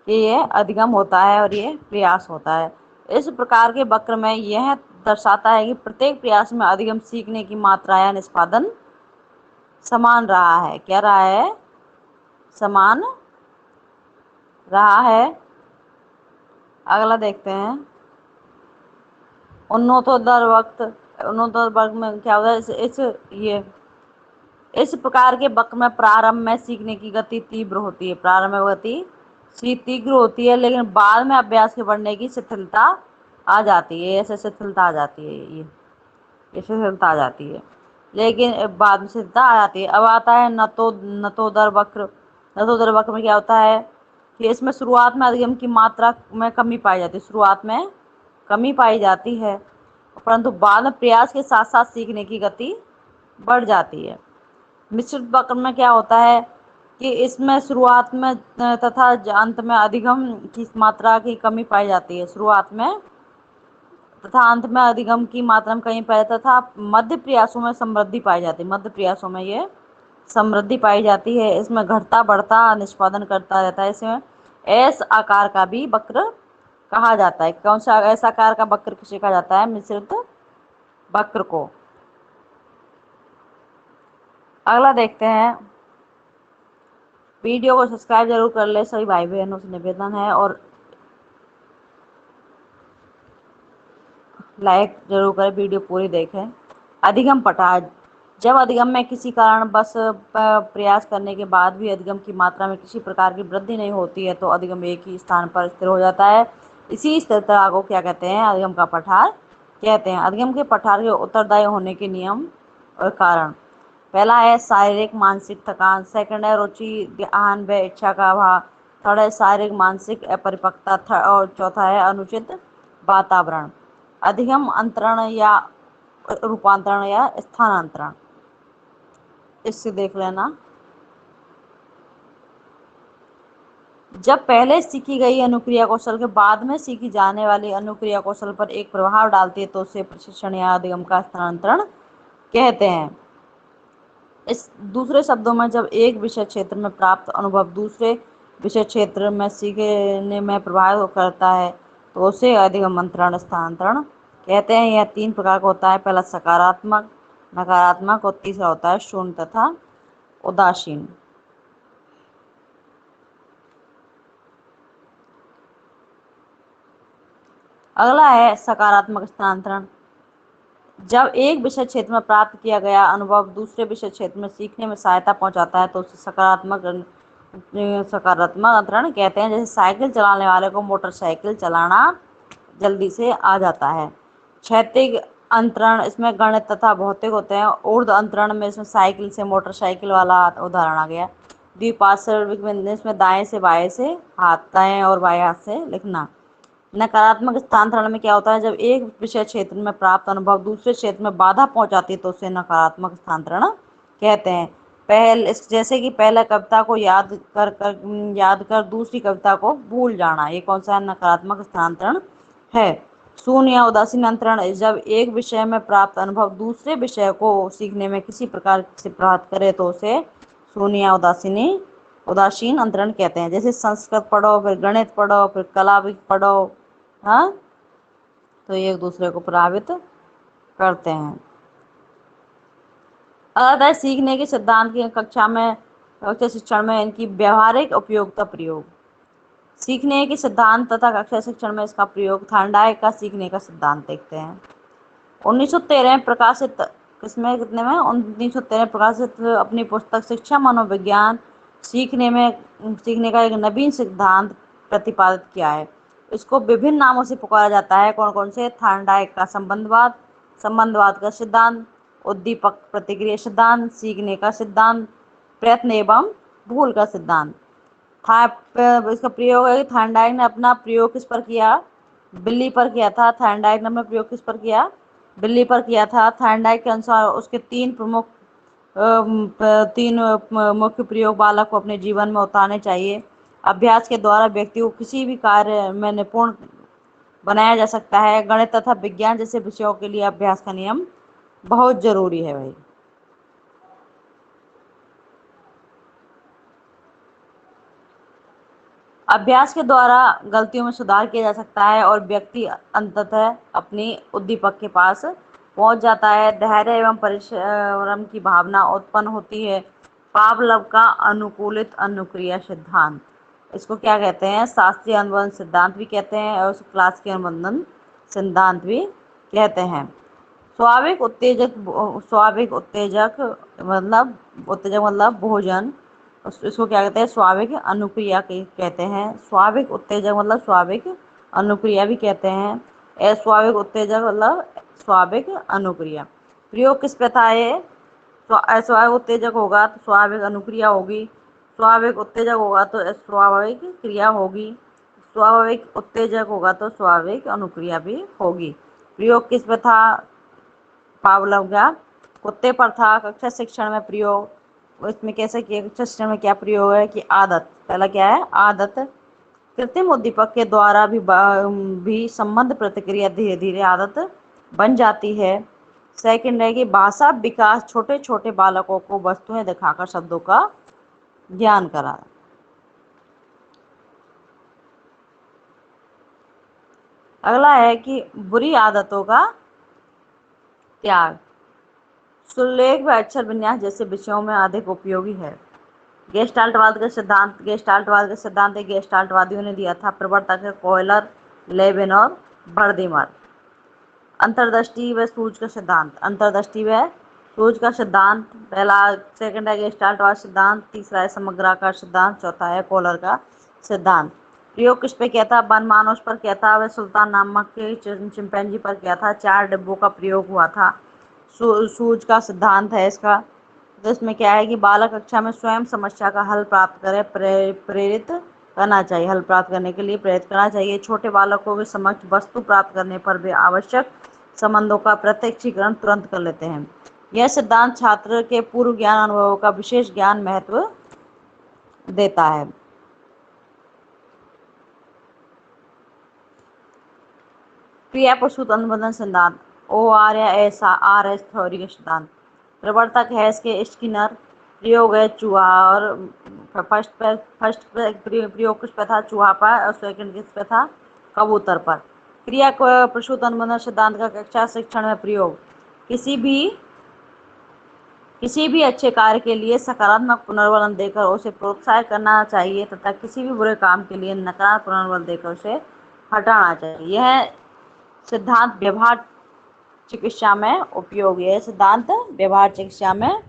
ये अधिगम होता है और ये प्रयास होता है। इस प्रकार के वक्र में यह दर्शाता है कि प्रत्येक प्रयास में अधिगम सीखने की मात्रा या निष्पादन समान रहा है। क्या रहा है? समान रहा है। अगला देखते हैं, उन्नतोदर वक्र में क्या होता है? इस प्रकार के वक्र में प्रारंभ में सीखने की गति तीव्र होती है, प्रारंभ में गति तीव्र होती है, लेकिन बाद में अभ्यास के बढ़ने की शिथिलता आ जाती है। ऐसे शिथिलता आ जाती है, ये शिथिलता आ जाती है, लेकिन बाद में शिथिलता आ जाती है। अब आता है नतोदर वक्र। नतोदर वक्र में क्या होता है कि इसमें शुरुआत में अधिगम की मात्रा में कमी पाई जाती है, शुरुआत में कमी पाई जाती है, परंतु बाद में प्रयास के साथ साथ सीखने की गति बढ़ जाती है। मिश्रित वक्र में क्या होता है कि इसमें शुरुआत में तथा अंत में अधिगम की मात्रा की कमी पाई जाती है। शुरुआत में तथा अंत में अधिगम की मात्रा में कहीं पाया तथा मध्य प्रयासों में समृद्धि पाई जाती है। मध्य प्रयासों में ये समृद्धि पाई जाती है। इसमें घटता बढ़ता निष्पादन करता रहता है। इसमें एस आकार का भी वक्र कहा जाता है। कौन सा एस आकार का वक्र किसे कहा जाता है? मिश्रित वक्र को। अगला देखते हैं। वीडियो को सब्सक्राइब जरूर कर ले सभी भाई बहनों से निवेदन है, और लाइक जरूर करें, वीडियो पूरी देखें। अधिगम पठार। जब अधिगम में किसी कारण बस प्रयास करने के बाद भी अधिगम की मात्रा में किसी प्रकार की वृद्धि नहीं होती है तो अधिगम एक ही स्थान पर स्थिर हो जाता है। इसी स्थिरता को क्या कहते हैं? अधिगम का पठार कहते हैं। अधिगम के पठार के उत्तरदायी होने के नियम और कारण। पहला है शारीरिक मानसिक थकान, सेकंड है रुचि ध्यान व इच्छा का अभाव, थर्ड है शारीरिक मानसिक अपरिपक्वता, और चौथा है अनुचित वातावरण। अधिगम अंतरण या रूपांतरण या स्थानांतरण, इससे देख लेना। जब पहले सीखी गई अनुक्रिया कौशल के बाद में सीखी जाने वाली अनुक्रिया कौशल पर एक प्रभाव डालती है तो उसे प्रशिक्षण या अधिगम का स्थानांतरण कहते हैं। इस दूसरे शब्दों में जब एक विषय क्षेत्र में प्राप्त अनुभव दूसरे विषय क्षेत्र में सीखने में प्रभावित करता है तो उसे अधिगम अंतरण स्थानांतरण कहते हैं। यह तीन प्रकार का होता है। पहला सकारात्मक, नकारात्मक, और तीसरा होता है शून्य तथा उदासीन। अगला है सकारात्मक स्थानांतरण। जब एक विषय क्षेत्र में प्राप्त किया गया अनुभव दूसरे विषय क्षेत्र में सीखने में सहायता पहुंचाता है तो उसे सकारात्मक अंतरण कहते हैं। जैसे साइकिल चलाने वाले को मोटरसाइकिल चलाना जल्दी से आ जाता है। क्षैतिज अंतरण, इसमें गणित तथा भौतिक होते हैं। ऊर्ध्व अंतरण में इसमें साइकिल से मोटरसाइकिल वाला उदाहरण आ गया। द्विपार्श्विक इसमें दाएं से बाएं से हाथ, दाएं और बाएं हाथ से लिखना। नकारात्मक स्थानांतरण में क्या होता है? जब एक विषय क्षेत्र में प्राप्त अनुभव दूसरे क्षेत्र में बाधा पहुंचाती है तो उसे नकारात्मक स्थानांतरण कहते हैं। जैसे कि पहले कविता को याद कर दूसरी कविता को भूल जाना, ये कौन सा नकारात्मक स्थानांतरण है? शून्य या उदासीन अंतरण। जब एक विषय में प्राप्त अनुभव दूसरे विषय को सीखने में किसी प्रकार से प्रभावित करे तो उसे शून्य या उदासीन अंतरण कहते हैं। जैसे संस्कृत पढ़ो, फिर गणित पढ़ो, फिर कला भी पढ़ो, हाँ, तो ये एक दूसरे को प्रभावित करते हैं। अतः सीखने के सिद्धांत की कक्षा शिक्षण में इनकी व्यावहारिक उपयोगिता प्रयोग। सीखने के सिद्धांत तथा कक्षा शिक्षण में इसका प्रयोग। थॉर्नडाइक का सीखने का सिद्धांत देखते हैं। 1913 प्रकाशित, किसमें कितने में 1913 प्रकाशित अपनी पुस्तक शिक्षा मनोविज्ञान सीखने का एक नवीन सिद्धांत प्रतिपादित किया है। इसको विभिन्न नामों से पुकारा जाता है। कौन कौन से? थॉर्नडाइक का संबंधवाद का सिद्धांत, उद्दीपक प्रतिक्रिया सिद्धांत, सीखने का सिद्धांत, प्रयत्न एवं भूल का सिद्धांत। इसका प्रयोग है। थॉर्नडाइक ने अपना प्रयोग किस पर किया? बिल्ली पर किया था। थॉर्नडाइक ने अपना प्रयोग किस पर किया? बिल्ली पर किया था। थॉर्नडाइक के अनुसार उसके तीन मुख्य प्रयोग बालक को अपने जीवन में उतारने चाहिए। अभ्यास के द्वारा व्यक्ति को किसी भी कार्य में निपुण बनाया जा सकता है। गणित तथा विज्ञान जैसे विषयों के लिए अभ्यास का नियम बहुत जरूरी है भाई। अभ्यास के द्वारा गलतियों में सुधार किया जा सकता है और व्यक्ति अंततः अपनी उद्दीपक के पास पहुंच जाता है। धैर्य एवं परिश्रम की भावना उत्पन्न होती है। पावलोव का अनुकूलित अनुक्रिया सिद्धांत, इसको क्या कहते हैं? शास्त्रीय अनुबंध सिद्धांत भी कहते हैं और क्लासिकल अनुबंध सिद्धांत भी कहते हैं। स्वाभाविक उत्तेजक मतलब भोजन, इसको क्या कहते हैं? स्वाभाविक अनुक्रिया कहते हैं। स्वाभाविक उत्तेजक मतलब स्वाभाविक अनुक्रिया भी कहते हैं। अस्वाभाविक उत्तेजक मतलब स्वाभाविक अनुक्रिया। प्रयोग किस प्रथा है? अस्वाभाविक उत्तेजक होगा तो स्वाभाविक अनुक्रिया होगी, स्वाभाविक उत्तेजक होगा तो अस्वाभाविक क्रिया होगी, स्वाभाविक उत्तेजक होगा तो स्वाभाविक अनुक्रिया भी होगी। प्रयोग किस प्रथा? पावलोव का कुत्ते पर था। कक्षा शिक्षण में प्रयोग। इसमें कैसे किया, सिस्टम में क्या प्रयोग है कि आदत, पहला क्या है आदत, कृत्रिम उद्दीपक के द्वारा भी संबंध प्रतिक्रिया धीरे धीरे आदत बन जाती है। सेकंड है कि भाषा विकास, छोटे छोटे बालकों को वस्तुएं दिखाकर शब्दों का ज्ञान करा। अगला है कि बुरी आदतों का त्याग, सुलेख व अक्षर विन्यास जैसे विषयों में अधिक उपयोगी है। गेस्टाल्टवाद का सिद्धांत, गेस्टाल्टवादियों ने दिया था, प्रवर्तक है कोयलर, लेविन और बर्दिमर। अंतर्दृष्टि व सूझ का सिद्धांत, अंतर्दृष्टि व सूझ का सिद्धांत, पहला सेकंड है गेस्टाल्टवाद सिद्धांत, तीसरा है समग्राकार सिद्धांत, चौथा है कोलर का सिद्धांत। प्रयोग किस पे किया था, वन मानुष पर किया था, वह सुल्तान नामक के चिंपैंजी पर किया था। 4 डिब्बों का प्रयोग हुआ था। सूझ का सिद्धांत है इसका, तो इसमें क्या है कि बालक कक्षा में स्वयं समस्या का हल प्राप्त करे, प्रेरित करना चाहिए, हल प्राप्त करने के लिए प्रेरित करना चाहिए। छोटे बालकों के समक्ष वस्तु प्राप्त करने पर वे आवश्यक संबंधों का प्रत्यक्षीकरण तुरंत कर लेते हैं। यह सिद्धांत छात्र के पूर्व ज्ञान अनुभवों का विशेष ज्ञान महत्व देता है। क्रिया प्रसूत अनुबंधन सिद्धांत, OR या RS थ्योरी का सिद्धांत, प्रवर्तक है इसके स्किनर, प्रयोग है चूहा, और फर्स्ट प्रयोग किस पे था, चूहा पर, और सेकंड किस पे था, कबूतर पर। क्रिया प्रसूत अनुबंधन सिद्धांत का कक्षा शिक्षण में प्रयोग, किसी भी अच्छे कार्य के लिए सकारात्मक पुनर्बल देकर उसे प्रोत्साहित करना चाहिए तथा किसी भी बुरे काम के लिए नकारात्मक पुनर्बल देकर उसे हटाना चाहिए। यह सिद्धांत व्यवहार चिकित्सा में उपयोगी है, सिद्धांत व्यवहार चिकित्सा में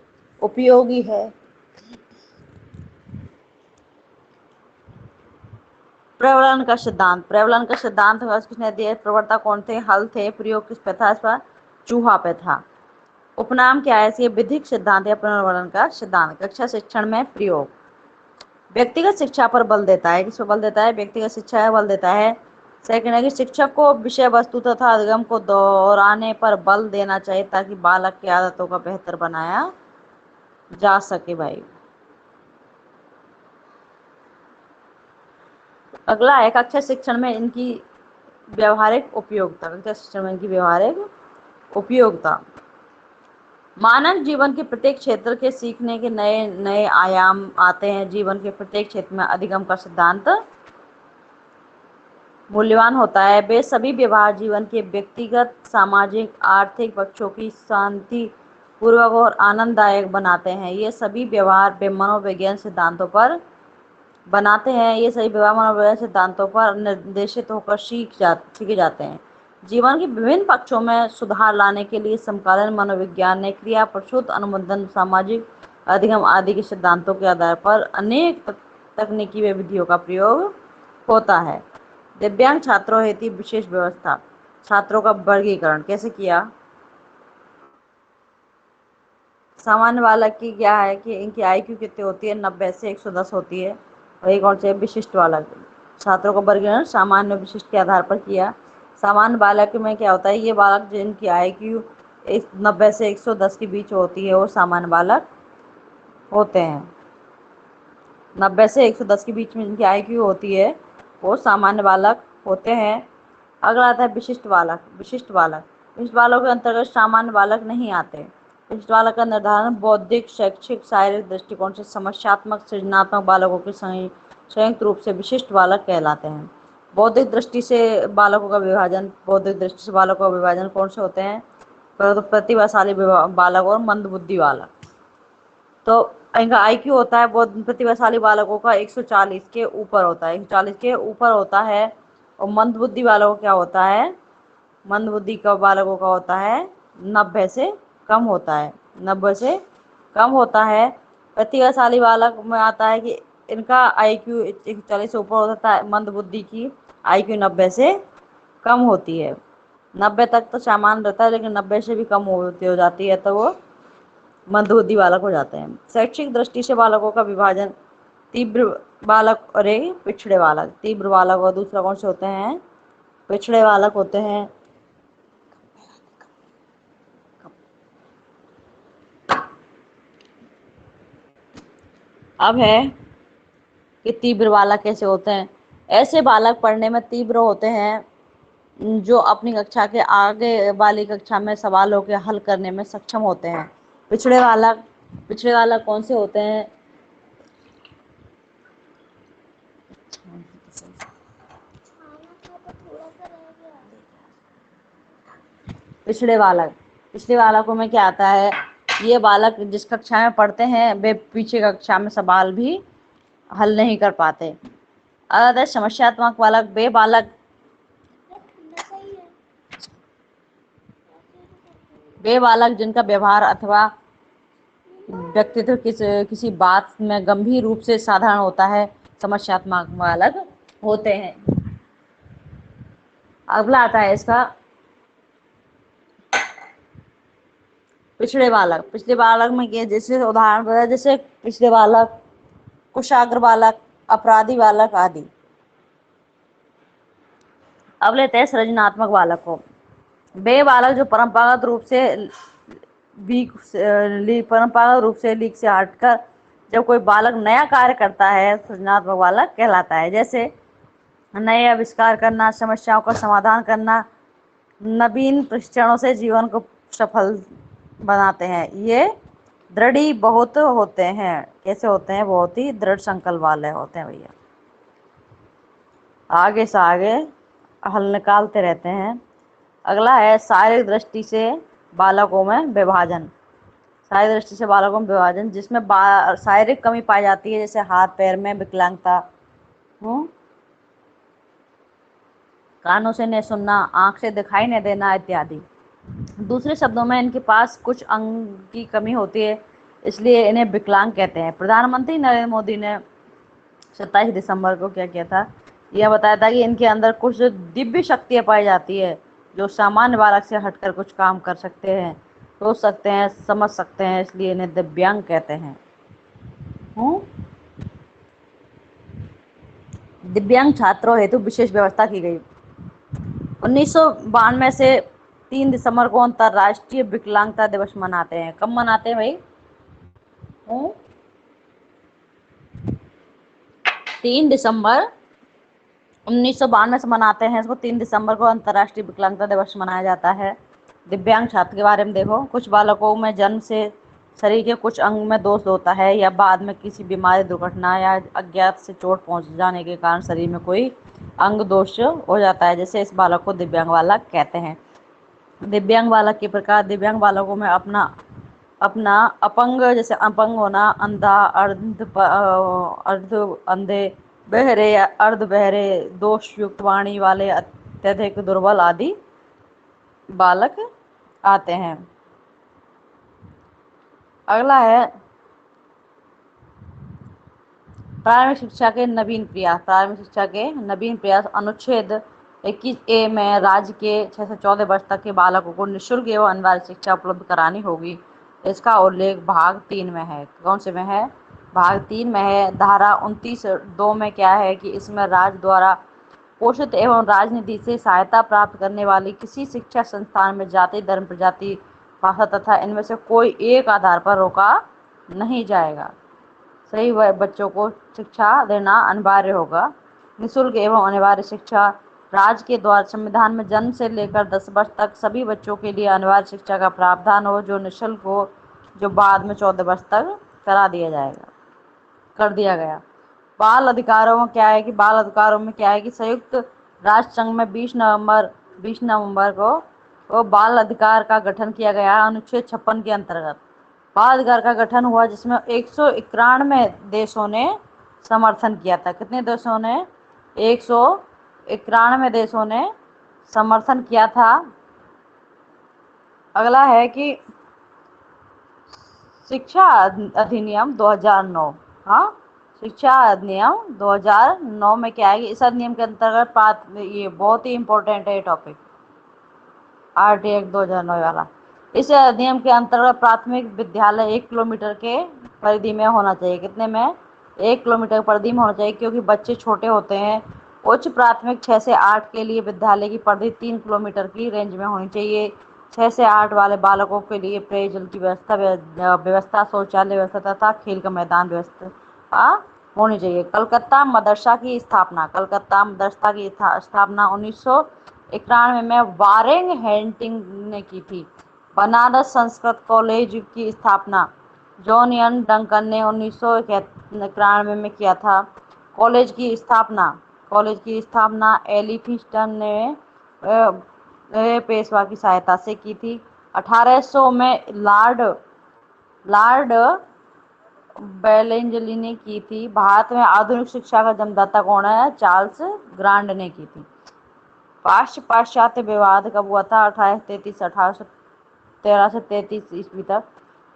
उपयोगी है। प्रबलन का सिद्धांत, प्रबलन का सिद्धांत किसने दिया, प्रवर्तक कौन थे, हल थे, प्रयोग किस पे था, इस पर चूहा पे था। उपनाम क्या है इसके, विधिक सिद्धांत या प्रबलन का सिद्धांत, कक्षा शिक्षण में प्रयोग, व्यक्तिगत शिक्षा पर बल देता है, किस पर बल देता है, व्यक्तिगत शिक्षा पर बल देता है। सेकंड है कि शिक्षक को विषय वस्तु तथा अधिगम को दोहराने पर बल देना चाहिए ताकि बालक की आदतों का बेहतर बनाया जा सके। भाई अगला है कक्षा शिक्षण में इनकी व्यवहारिक उपयोगिता, कक्षा शिक्षण में इनकी व्यवहारिक उपयोगिता, मानव जीवन के प्रत्येक क्षेत्र के सीखने के नए नए आयाम आते हैं। जीवन के प्रत्येक क्षेत्र में अधिगम का सिद्धांत मूल्यवान होता है। वे सभी व्यवहार जीवन के व्यक्तिगत, सामाजिक, आर्थिक पक्षों की शांति पूर्वक और आनंददायक बनाते हैं। ये सभी व्यवहार मनोविज्ञान सिद्धांतों पर बनाते हैं, ये सभी व्यवहार मनोविज्ञान सिद्धांतों पर निर्देशित होकर सीखे जाते हैं। जीवन के विभिन्न पक्षों में सुधार लाने के लिए समकालीन मनोविज्ञान ने क्रिया प्रसूत अनुबंधन, सामाजिक अधिगम आदि के सिद्धांतों के आधार पर अनेक तकनीकी विधियों का प्रयोग होता है। दिव्यांग छात्रों हेतु विशेष व्यवस्था, छात्रों का वर्गीकरण कैसे किया, सामान्य बालक की क्या है कि इनकी IQ कितनी होती है, 90 से 110 होती है। और एक और से विशिष्ट बालक, छात्रों का वर्गीकरण सामान्य विशिष्ट के आधार पर किया। सामान्य बालक में क्या होता है, ये बालक जिनकी IQ 90 से 110 के बीच होती है वो सामान्य बालक होते हैं। 90 से 110 के बीच में जिनकी IQ होती है वो सामान्य बालक होते हैं। अगला आता है विशिष्ट बालक, विशिष्ट बालकों के अंतर्गत सामान्य बालक नहीं आते। विशिष्ट बालक का निर्धारण बौद्धिक, शैक्षिक, शारीरिक दृष्टिकोण से समस्यात्मक, सृजनात्मक बालकों के संयुक्त रूप से विशिष्ट बालक कहलाते हैं। बौद्धिक दृष्टि से बालकों का विभाजन, बौद्धिक दृष्टि से बालकों का विभाजन कौन से होते हैं, प्रतिभाशाली बालक और मंदबुद्धि बालक। तो इनका IQ होता है बहुत प्रतिभाशाली बालकों का 140 के ऊपर होता है, 140 के ऊपर होता है। और मंदबुद्धि बालकों क्या होता है, मंदबुद्धि का बालकों का होता है 90 से कम होता है, 90 से कम होता है। प्रतिभाशाली बालक में आता है कि इनका IQ 140 से ऊपर होता है, मंदबुद्धि की IQ 90 से कम होती है। 90 तक तो सामान्य रहता है, लेकिन 90 से भी कम हो जाती है तो वो मंदबुद्धि बालक हो जाते हैं। शैक्षिक दृष्टि से बालकों का विभाजन, तीव्र बालक और एक पिछड़े बालक, तीव्र बालक और दूसरा कौन से होते हैं, पिछड़े बालक होते हैं। अब है कि तीव्र बालक कैसे होते हैं। ऐसे बालक पढ़ने में तीव्र होते हैं जो अपनी कक्षा के आगे वाली कक्षा में सवालों के हल करने में सक्षम होते हैं। पिछड़े बालक कौन से होते हैं? पिछड़े बालकों में क्या आता है? ये बालक जिस कक्षा में पढ़ते हैं वे पीछे कक्षा में सवाल भी हल नहीं कर पाते। अगर समस्यात्मक बालक वे बालक जिनका व्यवहार अथवा व्यक्तित्व किसी बात में गंभीर रूप से साधारण होता है, समस्यात्मक बालक होते हैं। अगला आता है इसका पिछड़े बालक में ये जैसे उदाहरण बताया, जैसे पिछड़े बालक, कुशाग्र बालक, अपराधी बालक आदि। अब लेते हैं सृजनात्मक बालक को। वे बालक जो परंपरागत रूप से लीक से हटकर जब कोई बालक नया कार्य करता है, सृजनात्मक बालक कहलाता है। जैसे नए आविष्कार करना, समस्याओं का समाधान करना, नवीन प्रशिक्षणों से जीवन को सफल बनाते हैं। ये दृढ़ी बहुत होते हैं। कैसे होते हैं? बहुत ही दृढ़ संकल्प वाले होते हैं भैया। आगे से आगे हल निकालते रहते हैं। अगला है शारीरिक दृष्टि से बालकों में विभाजन। शारीरिक दृष्टि से बालकों में विभाजन जिसमें शारीरिक कमी पाई जाती है, जैसे हाथ पैर में विकलांगता, कानों से न सुनना, आंख से दिखाई न देना इत्यादि। दूसरे शब्दों में इनके पास कुछ अंग की कमी होती है, इसलिए इन्हें विकलांग कहते हैं। प्रधानमंत्री नरेंद्र मोदी ने 27 दिसंबर को क्या किया था? यह बताया था कि इनके अंदर कुछ दिव्य शक्तियां पाई जाती है जो सामान्य बालक से हटकर कुछ काम कर सकते हैं, सोच सकते हैं, समझ सकते हैं, इसलिए इन्हें दिव्यांग कहते हैं। दिव्यांग छात्रों हेतु विशेष व्यवस्था की गई। 1992 से 3 दिसंबर को अंतरराष्ट्रीय विकलांगता दिवस मनाते हैं। कब मनाते हैं भाई? 3 दिसंबर 1992 से मनाते हैं इसको। 3 दिसंबर को अंतरराष्ट्रीय विकलांगता दिवस मनाया जाता है। दिव्यांग छात्र के बारे में देखो। कुछ बालकों में जन्म से शरीर के कुछ अंग में दोष होता है या बाद में किसी बीमारी, दुर्घटना या अज्ञात से चोट पहुंच जाने के कारण शरीर में कोई अंग दोष हो जाता है, जैसे इस बालक को दिव्यांग बालक कहते हैं। दिव्यांग बालक के प्रकार। दिव्यांग बालकों में अपना अपंग, जैसे अपंग होना, अंधा, अर्ध अंधे, बहरे या अर्ध बहरे, दोष युक्त वाणी वाले, अत्यधिक दुर्बल आदि बालक आते हैं। अगला है प्रारंभिक शिक्षा के नवीन प्रयास। प्रारंभिक शिक्षा के नवीन प्रयास अनुच्छेद 21A में राज्य के 6 से 14 वर्ष तक के बालकों को निःशुल्क एवं अनिवार्य शिक्षा उपलब्ध करानी होगी। इसका उल्लेख भाग 3 में है। कौन से में है? भाग 3 में है। धारा 29(2) में क्या है कि इसमें राज्य द्वारा पोषित एवं राजनीति से सहायता प्राप्त करने वाली किसी शिक्षा संस्थान में जाति, धर्म, प्रजाति, भाषा तथा इनमें से कोई एक आधार पर रोका नहीं जाएगा। सही बच्चों को शिक्षा देना अनिवार्य होगा। निःशुल्क एवं अनिवार्य शिक्षा राज्य के द्वारा संविधान में जन्म से लेकर 10 वर्ष तक सभी बच्चों के लिए अनिवार्य शिक्षा का प्रावधान हो, जो निःशुल्क हो, जो बाद में 14 वर्ष तक कर दिया गया। बाल अधिकारों में क्या है कि संयुक्त राष्ट्र संघ में 20 नवंबर को बाल अधिकार का गठन किया गया। अनुच्छेद 56 के अंतर्गत बाल अधिकार का गठन हुआ, जिसमें 191 देशों ने समर्थन किया था। कितने देशों ने? 191 देशों ने समर्थन किया था। अगला है कि शिक्षा अधिनियम 2009। शिक्षा अधिनियम 2009 में क्या है कि इस अधिनियम के अंतर्गत, ये बहुत ही इंपॉर्टेंट है ये टॉपिक, RT एक्ट 2009 वाला। इस अधिनियम के अंतर्गत प्राथमिक विद्यालय 1 किलोमीटर के परिधि में होना चाहिए। कितने में? 1 किलोमीटर परिधि में होना चाहिए, क्योंकि बच्चे छोटे होते हैं। उच्च प्राथमिक 6 से 8 के लिए विद्यालय की परिधि 3 किलोमीटर की रेंज में होनी चाहिए। 6 से 8 वाले बालकों के लिए पेयजल की व्यवस्था, शौचालय व्यवस्था तथा खेल का मैदान होनी चाहिए। कलकत्ता मदरसा की स्थापना, कलकत्ता मदरसा की स्थापना 1991 में वारेंग हेस्टिंग्स ने की थी। बनारस संस्कृत कॉलेज की स्थापना जॉन एन डंकन ने 1991 में किया था। कॉलेज की स्थापना एलिफिंस्टन ने पेशवा की सहायता से की थी। 1800 में लॉर्ड बेलेंजली ने की थी। भारत में आधुनिक शिक्षा का जन्मदाता कौन है? चार्ल्स ग्रांड ने की थी। पाश्चात्य विवाद कब हुआ था? 1813 से 33 ईस्वी तक,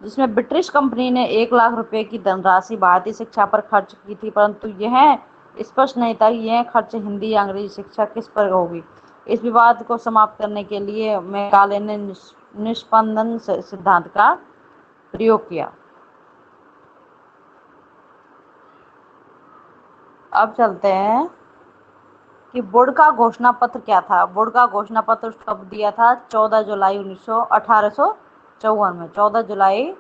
जिसमें ब्रिटिश कंपनी ने 1 लाख रुपए की धनराशि भारतीय शिक्षा पर खर्च की थी, परंतु यह स्पष्ट नहीं था कि यह खर्च हिंदी या अंग्रेजी शिक्षा किस पर होगी। इस विवाद को समाप्त करने के लिए मैकाले ने निष्पंदन सिद्धांत का प्रयोग किया। अब चलते हैं कि वुड का घोषणा पत्र क्या था। वुड का घोषणा पत्र कब दिया था? 14 जुलाई 1854 में। 14 जुलाई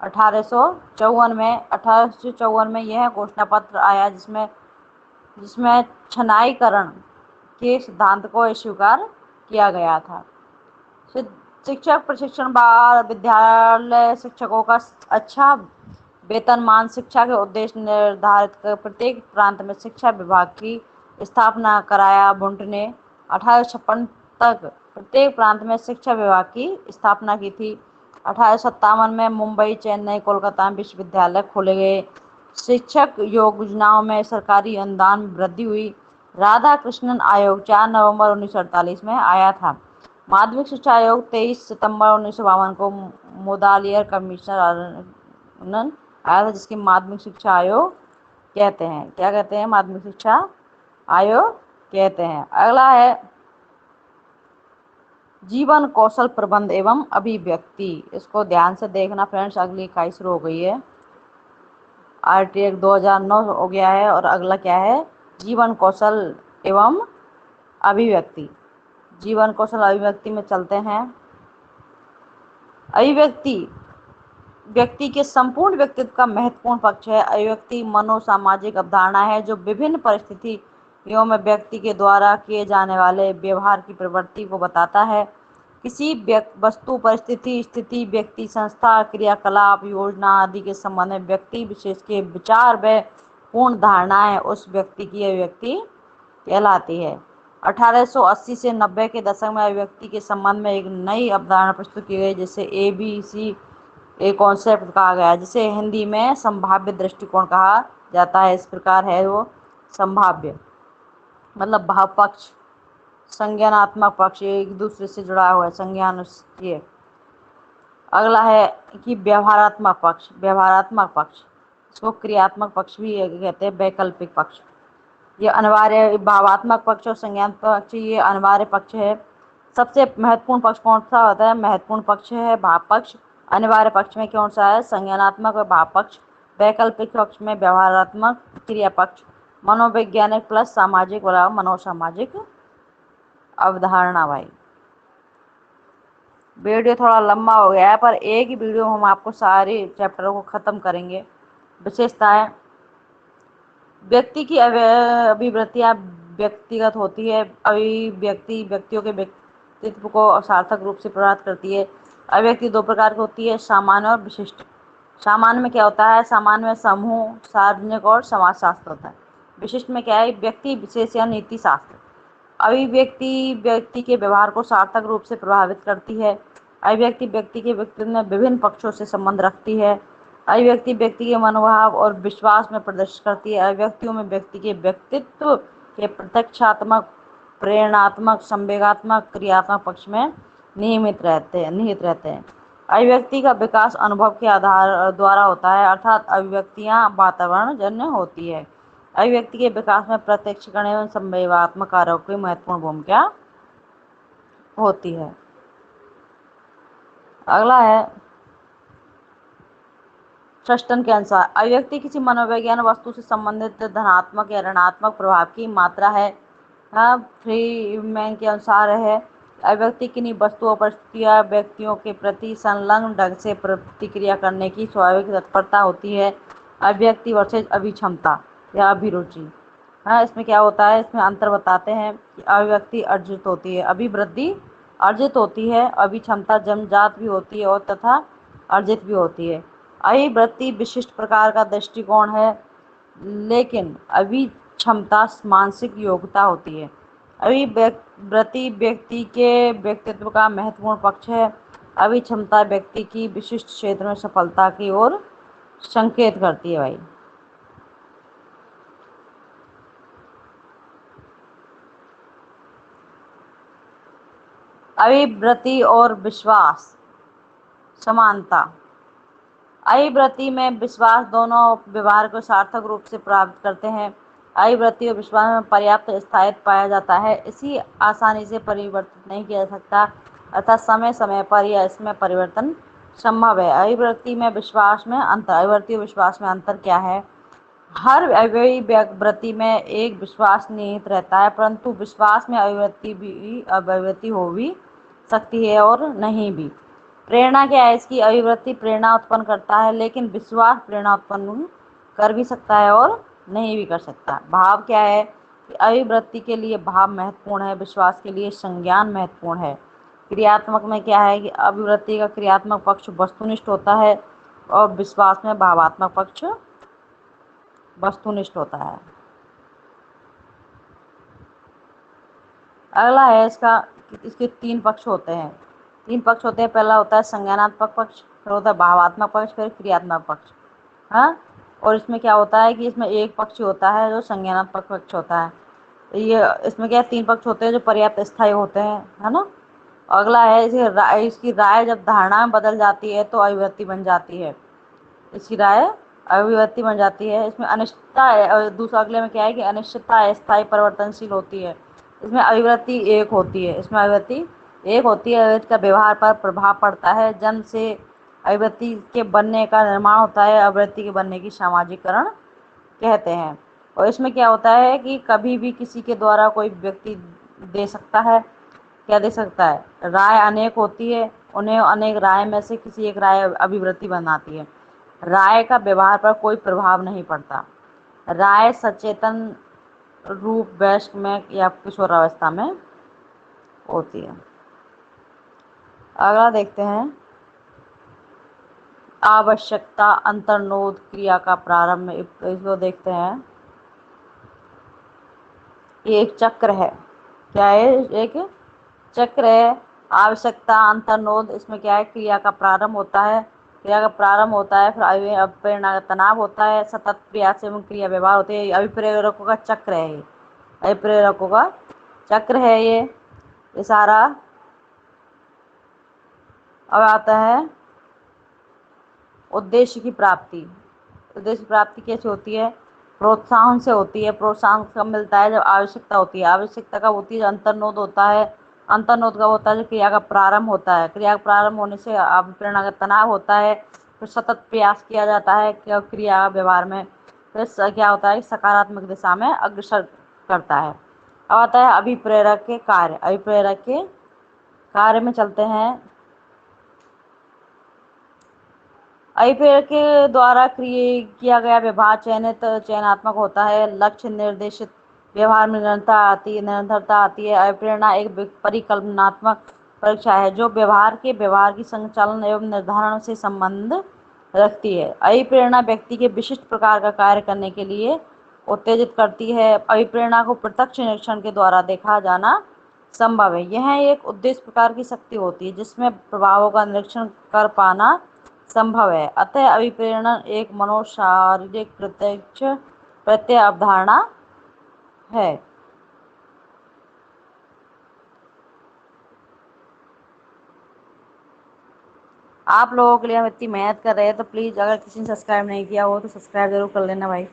1854 में यह घोषणा पत्र आया, जिसमें छनाईकरण के सिद्धांत को स्वीकार किया गया था। शिक्षक प्रशिक्षण विद्यालय शिक्षकों का अच्छा वेतनमान शिक्षा के उद्देश्य निर्धारित कर प्रत्येक प्रांत में शिक्षा विभाग की स्थापना कराया। वुड ने 1856 तक प्रत्येक प्रांत में शिक्षा विभाग की स्थापना की थी। 1857 में मुंबई, चेन्नई, कोलकाता में विश्वविद्यालय खोले गए। शिक्षक योजनाओं में सरकारी अनुदान में वृद्धि हुई। राधा कृष्णन आयोग 4 नवंबर 1948 में आया था। माध्यमिक शिक्षा आयोग 23 सितंबर 1952 को मुदालियर कमिश्नर आया था, जिसकी माध्यमिक शिक्षा आयोग कहते हैं। क्या कहते हैं? माध्यमिक शिक्षा आयोग कहते हैं। अगला है जीवन कौशल प्रबंध एवं अभिव्यक्ति। इसको ध्यान से देखना फ्रेंड्स, अगली इकाई शुरू हो गई है। आरटीएक 2009 हो गया है और अगला क्या है? जीवन कौशल एवं अभिव्यक्ति। जीवन कौशल अभिव्यक्ति में चलते हैं। अभिव्यक्ति व्यक्ति के संपूर्ण व्यक्तित्व का महत्वपूर्ण पक्ष है। अभिव्यक्ति मनोसामाजिक अवधारणा है जो विभिन्न परिस्थितियों में व्यक्ति के द्वारा किए जाने वाले व्यवहार की प्रवृत्ति को बताता है। किसी वस्तु, परिस्थिति, स्थिति, व्यक्ति, संस्था, क्रियाकलाप, योजना आदि के संबंध में व्यक्ति विशेष के विचार व पूर्ण धारणाएं उस व्यक्ति की अभिव्यक्ति कहलाती है। 1880 से 90 के दशक में अभिव्यक्ति के संबंध में एक नई अवधारणा प्रस्तुत की गई, जिसे ABC एक कॉन्सेप्ट कहा गया है, जिसे हिंदी में संभाव्य दृष्टिकोण कहा जाता है। इस प्रकार है वो संभाव्य मतलब भाव पक्ष, संज्ञानात्मक पक्ष एक दूसरे से जुड़ा हुआ है, संज्ञान। अगला है कि व्यवहारात्मक पक्ष। इसको क्रियात्मक पक्ष भी कहते हैं, वैकल्पिक पक्ष। ये अनिवार्य भावात्मक पक्ष और संज्ञानात्मक पक्ष ये अनिवार्य पक्ष है। सबसे महत्वपूर्ण पक्ष कौन सा होता है? महत्वपूर्ण पक्ष है भाव पक्ष। अनिवार्य पक्ष में कौन सा है? संज्ञानात्मक और भाव पक्ष। वैकल्पिक पक्ष में व्यवहारात्मक, क्रिया पक्ष। मनोवैज्ञानिक प्लस सामाजिक बराबर मनोसामाजिक अवधारणा। भाई वीडियो थोड़ा लंबा हो गया है, पर एक ही वीडियो हम आपको सारे चैप्टरों को खत्म करेंगे। विशेषताएं। व्यक्ति की अभिवृत्तियां व्यक्तिगत होती है। अभिव्यक्ति व्यक्तियों के व्यक्तित्व को सार्थक रूप से प्रभावित करती है। अभिव्यक्ति 2 प्रकार की होती है, सामान्य और विशिष्ट। सामान्य में क्या होता है? सामान्य में समूह, सार्वजनिक और समाजशास्त्र होता है। विशिष्ट में क्या है? व्यक्ति विशेष या नीति शास्त्र। अभिव्यक्ति व्यक्ति के व्यवहार को सार्थक रूप से प्रभावित करती है। अभिव्यक्ति व्यक्ति के व्यक्तित्व में विभिन्न पक्षों से संबंध रखती है। अभिव्यक्ति व्यक्ति के मनोभाव और विश्वास में प्रदर्शित करती है। अभिव्यक्तियों में व्यक्ति के व्यक्तित्व के प्रत्यक्षात्मक, प्रेरणात्मक, संवेगात्मक, क्रियात्मक पक्ष में निहित रहते हैं। अभिव्यक्ति का विकास अनुभव के आधार द्वारा होता है, अर्थात अभिव्यक्तियां वातावरण जन्य होती है। अभिव्यक्ति के विकास में प्रत्यक्षीकरण एवं संवेगात्मक कारकों की महत्वपूर्ण भूमिका होती है। अगला है सस्टन के अनुसार अभिव्यक्ति किसी मनोवैज्ञानिक वस्तु से संबंधित धनात्मक या ऋणात्मक प्रभाव की मात्रा है। फ्रीमैन के अनुसार है अभिव्यक्ति किन्हीं वस्तुओं, परिस्थितियों, व्यक्तियों के प्रति संलग्न ढंग से प्रतिक्रिया करने की स्वाभाविक तत्परता होती है। अभिव्यक्ति वर्सेज अभिक्षमता या अभिरुचि। हाँ, इसमें क्या होता है, इसमें अंतर बताते हैं कि अभिव्यक्ति अर्जित होती है, अभिवृद्धि अर्जित होती है, अभिक्षमता जन्मजात भी होती है और तथा अर्जित भी होती है। अभिवृत्ति विशिष्ट प्रकार का दृष्टिकोण है, लेकिन अभिक्षमता मानसिक योग्यता होती है। अभिवृत्ति व्यक्ति के व्यक्तित्व का महत्वपूर्ण पक्ष है, अभिक्षमता व्यक्ति की विशिष्ट क्षेत्र में सफलता की ओर संकेत करती है। भाई, अभिवृत्ति और विश्वास समानता। अभिवृत्ति में विश्वास दोनों व्यवहार को सार्थक रूप से प्राप्त करते हैं। अभिवृत्ति और विश्वास में पर्याप्त स्थायित्व पाया जाता है, इसी आसानी से परिवर्तित नहीं किया जा सकता, अर्थात समय समय पर यह इसमें परिवर्तन संभव है। अभिवृत्ति में विश्वास में अंतर। अभिवृत्ति और विश्वास में अंतर क्या है? हर अभिवृत्ति में एक विश्वास निहित रहता है, परंतु विश्वास में अभिवृत्ति हो भी सकती है और नहीं भी। प्रेरणा क्या है इसकी? अभिवृत्ति प्रेरणा उत्पन्न करता है, लेकिन विश्वास प्रेरणा उत्पन्न कर भी सकता है और नहीं भी कर सकता। भाव क्या है? कि अभिवृत्ति के लिए भाव महत्वपूर्ण है, विश्वास के लिए संज्ञान महत्वपूर्ण है। क्रियात्मक में क्या है कि अभिवृत्ति का क्रियात्मक पक्ष वस्तुनिष्ठ होता है और विश्वास में भावात्मक पक्ष वस्तुनिष्ठ होता है। अगला है इसके तीन पक्ष होते हैं। पहला होता है संज्ञानात्मक पक्ष, फिर होता है भावात्मक पक्ष, फिर क्रियात्मक पक्ष। हाँ, और इसमें क्या होता है कि इसमें एक पक्ष होता है जो संज्ञानात्मक पक्ष होता है। ये इसमें क्या तीन पक्ष होते हैं जो पर्याप्त स्थायी होते हैं, है ना। अगला है इसकी राय जब धारणा में बदल जाती है तो अभिव्यक्ति बन जाती है। इसकी राय अभिव्यक्ति बन जाती है। इसमें अनिश्चितता, दूसरा अगले में क्या है कि अनिश्चितता अस्थायी परिवर्तनशील होती है। इसमें अभिव्यक्ति एक होती है। अभिव्यक्ति का व्यवहार पर प्रभाव पड़ता है। जन्म से अभिव्यक्ति के बनने का निर्माण होता है, अभिव्यक्ति के बनने की सामाजिकरण कहते हैं। और इसमें क्या होता है कि कभी भी किसी के द्वारा कोई व्यक्ति दे सकता है, क्या दे सकता है? राय अनेक होती है, उन्हें अनेक राय में से किसी एक राय अभिवृत्ति बनाती है। राय का व्यवहार पर कोई प्रभाव नहीं पड़ता। राय सचेतन रूप वयस्क में या किशोरावस्था में होती है। अगला देखते हैं आवश्यकता अंतर्नोद क्रिया का प्रारंभ में, इसको देखते हैं। ये एक चक्र है। क्या है? एक चक्र है। आवश्यकता अंतर्नोद, इसमें क्या है? क्रिया का प्रारंभ होता है, फिर अभिप्रेरणा का तनाव होता है, सतत प्रयास एवं क्रिया व्यवहार होते हैं। अभिप्रेरकों का चक्र है ये, अभिप्रेरकों का चक्र है ये सारा। अब आता है उद्देश्य की प्राप्ति। कैसे होती है? प्रोत्साहन से होती है। प्रोत्साहन कब मिलता है? जब आवश्यकता होती है। आवश्यकता कब होती है? जब अंतर्नोद होता है। अंतर्नोद कब होता है? जब क्रिया का प्रारंभ होता है। क्रिया का प्रारंभ होने से प्रेरणा का तनाव होता है, फिर सतत प्रयास किया जाता है क्रिया व्यवहार में, फिर क्या होता है? सकारात्मक दिशा में अग्रसर करता है। अब आता है अभिप्रेरक के कार्य। अभिप्रेरक के कार्य में चलते हैं। अभिप्रेरक के द्वारा किया गया व्यवहार चयनात्मक होता है। लक्ष्य निर्देशित व्यवहार में निरंतरता आती है। अभिप्रेरणा एक परिकल्पनात्मक परीक्षा है जो व्यवहार की संचालन एवं निर्धारण से संबंध रखती है। अभिप्रेरणा व्यक्ति के विशिष्ट प्रकार का कार्य करने के लिए उत्तेजित करती है। अभिप्रेरणा को प्रत्यक्ष निरीक्षण के द्वारा देखा जाना संभव है। यह एक उद्देश्य प्रकार की शक्ति होती है जिसमें प्रभावों का निरीक्षण कर पाना संभव है। अतः अभिप्रेरण एक मनोशारीरिक प्रत्यक्ष प्रत्यय अवधारणा है। आप लोगों के लिए हम इतनी मेहनत कर रहे हैं तो प्लीज़ अगर किसी ने सब्सक्राइब नहीं किया हो तो सब्सक्राइब जरूर कर लेना भाई।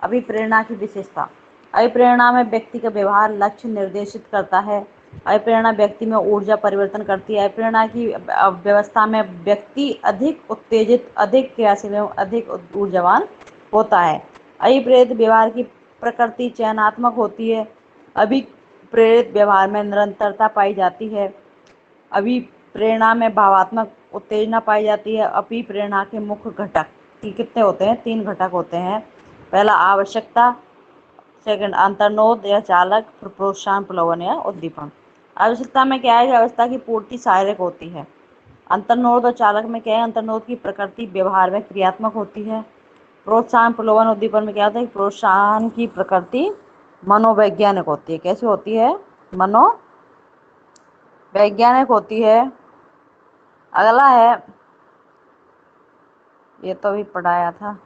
अभिप्रेरणा की विशेषता। अभिप्रेरणा में व्यक्ति का व्यवहार लक्ष्य निर्देशित करता है। अभिप्रेरणा व्यक्ति में ऊर्जा परिवर्तन करती है। अभिप्रेरणा की व्यवस्था में व्यक्ति अधिक उत्तेजित, अधिक क्रियाशील एवं अधिक ऊर्जावान होता है। अभिप्रेरित व्यवहार की प्रकृति चयनात्मक होती है। अभिप्रेरित व्यवहार में निरंतरता पाई जाती है। अभिप्रेरणा में भावात्मक उत्तेजना पाई जाती है। अभिप्रेरणा के मुख्य घटक। कितने होते हैं, 3 घटक होते हैं। पहला आवश्यकता, सेकंड अंतर्नोद या चालक, फिर प्रोत्साहन, प्रलोभन या उद्दीपन। आवश्यकता में क्या है कि आवश्यकता की पूर्ति सहायक होती है। अंतर्नोद और चालक में क्या है, अंतर्नोद की प्रकृति व्यवहार में क्रियात्मक होती है। प्रोत्साहन, प्रलोभन, उद्दीपन में क्या होता है, प्रोत्साहन की प्रकृति मनोवैज्ञानिक होती है। कैसी होती है, मनोवैज्ञानिक होती है। अगला है, ये तो भी पढ़ाया था,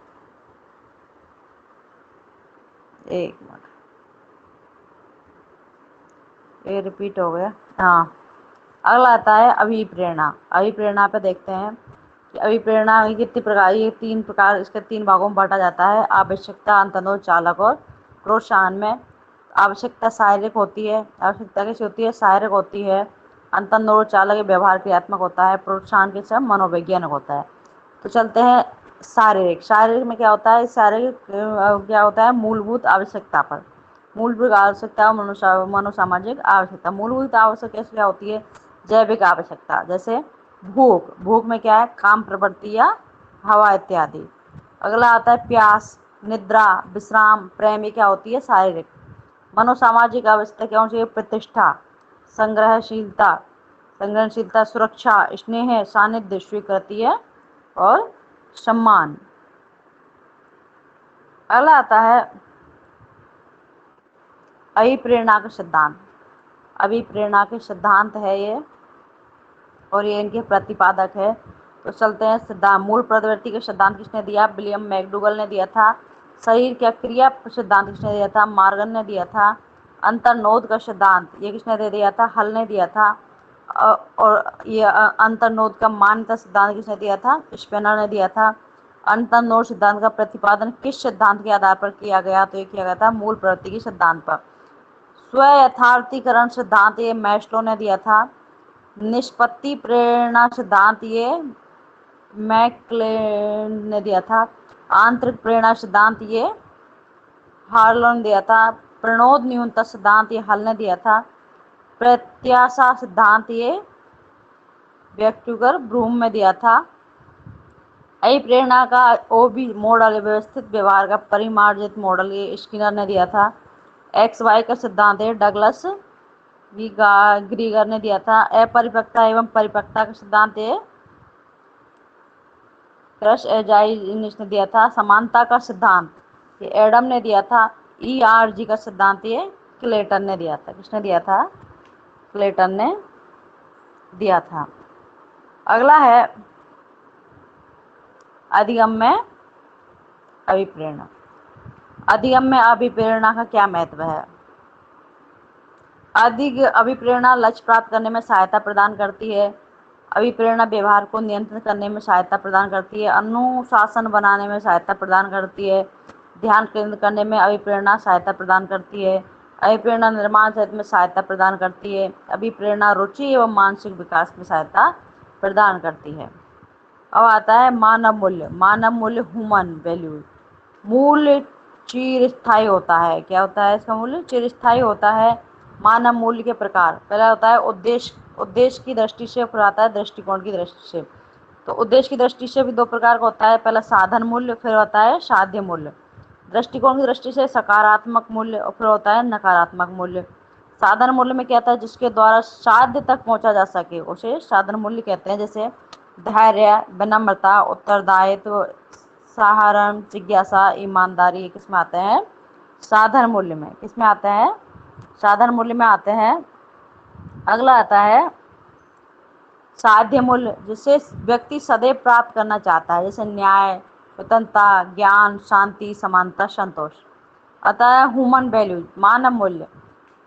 एक मिनट, ये रिपीट हो गया। हाँ, अगला आता है अभिप्रेरणा। अभिप्रेरणा पे देखते हैं कि अभिप्रेरणा कितनी प्रकार, ये 3 प्रकार, इसके 3 भागों में बांटा जाता है। आवश्यकता, अंतर्नोद, चालक और प्रोत्साहन में आवश्यकता शारीरिक होती है। आवश्यकता कैसी होती है, शारीरिक होती है। अंतर्नोद चालक व्यवहार क्रियात्मक होता है। प्रोत्साहन के सब मनोवैज्ञानिक होता है। तो चलते हैं शारीरिक। शारीरिक में क्या होता है, शारीरिक क्या होता है, मूलभूत आवश्यकता पर। मूलभूत आवश्यकता, मनोसामाजिक आवश्यकता। मूलभूत आवश्यकता क्या होती है, जैविक आवश्यकता, जैसे भूख। भूख में क्या है, काम, प्रवृत्ति या हवा इत्यादि। अगला आता है प्यास, निद्रा, विश्राम, प्रेम। ये क्या होती है, शारीरिक। मनोसामाजिक आवश्यकता क्या होती है, प्रतिष्ठा, संग्रहशीलता, संग्रहशीलता, सुरक्षा, स्नेह, सानिध्य, स्वीकृति है और सम्मान। अगला आता है अभिप्रेरणा का सिद्धांत। अभिप्रेरणा के सिद्धांत है ये, और ये इनके प्रतिपादक है। तो चलते हैं सिद्धांत। मूल प्रवृत्ति का सिद्धांत किसने दिया, विलियम मैकडूगल ने दिया था। शरीर क्या क्रिया सिद्धांत किसने दिया था, मार्गन ने दिया था। अंतर्नोद का सिद्धांत ये किसने दे दिया था, हल ने दिया था। और ये अंतर्नोद का मान्यता सिद्धांत किसने दिया था, स्पेनर ने दिया था। अंतर्नोद सिद्धांत का प्रतिपादन किस सिद्धांत के आधार पर किया गया, तो ये किया गया था मूल प्रवृत्ति के सिद्धांत पर। स्व यथार्थीकरण सिद्धांत ये मैस्लो ने दिया था। निष्पत्ति प्रेरणा सिद्धांत ये मैक्लेन ने दिया था। आंतरिक प्रेरणा सिद्धांत ये हार्लो ने दिया था। प्रणोद न्यूनता सिद्धांत ये हल ने दिया था। प्रत्याशा सिद्धांत ये व्यक्तिगत ब्रूम में दिया था। अभिप्रेरणा का ओबी मॉडल, व्यवस्थित व्यवहार का परिमार्जित मॉडल, ये स्किनर ने दिया था। एक्स वाई का सिद्धांत है डगलस ग्रीगर ने दिया था। अपरिपक्वता एवं परिपक्वता का सिद्धांत है क्रश एजाइनिस ने दिया था। समानता का सिद्धांत ये एडम ने दिया था। ईआरजी का सिद्धांत ये क्लेटन ने दिया था। किसने दिया था, क्लेटन ने दिया था। अगला है अधिगम्य अभिप्रेरणा। अधिगम्य अभिप्रेरणा का क्या महत्व है। अधिक अभिप्रेरणा लक्ष्य प्राप्त करने में सहायता प्रदान करती है। अभिप्रेरणा व्यवहार को नियंत्रित करने में सहायता प्रदान करती है। अनुशासन बनाने में सहायता प्रदान करती है। ध्यान केंद्रित करने में अभिप्रेरणा सहायता प्रदान करती है। अभिप्रेरणा निर्माण क्षेत्र में सहायता प्रदान करती है। अभिप्रेरणा रुचि एवं मानसिक विकास में सहायता प्रदान करती है। अब आता है मानव मूल्य। मानव मूल्य, ह्यूमन वैल्यू। मूल्य चिरस्थायी होता है। क्या होता है इसका मूल्य, चिरस्थायी होता है। मानव मूल्य के प्रकार, पहला होता है उद्देश्य, उद्देश्य की दृष्टि से, फिर आता है दृष्टिकोण की दृष्टि से। तो उद्देश्य की दृष्टि से भी 2 प्रकार का होता है, पहला साधन मूल्य, फिर होता है साध्य मूल्य। दृष्टिकोण की दृष्टि से सकारात्मक मूल्य और फिर होता है नकारात्मक मूल्य। साधन मूल्य में क्या होता है, जिसके द्वारा साध्य तक पहुंचा जा सके उसे साधन मूल्य कहते हैं। जैसे धैर्य, विनम्रता, उत्तरदायित्व, सहारण, जिज्ञासा, ईमानदारी, ये किसमें आते हैं, साधन मूल्य में। किसमें आते हैं, साधन मूल्य में आते हैं। अगला आता है साध्य मूल्य, जिसे व्यक्ति सदैव प्राप्त करना चाहता है, जैसे न्याय, स्वतंत्रता, ज्ञान, शांति, समानता, संतोष। अतः ह्यूमन वैल्यूज, मानव मूल्य।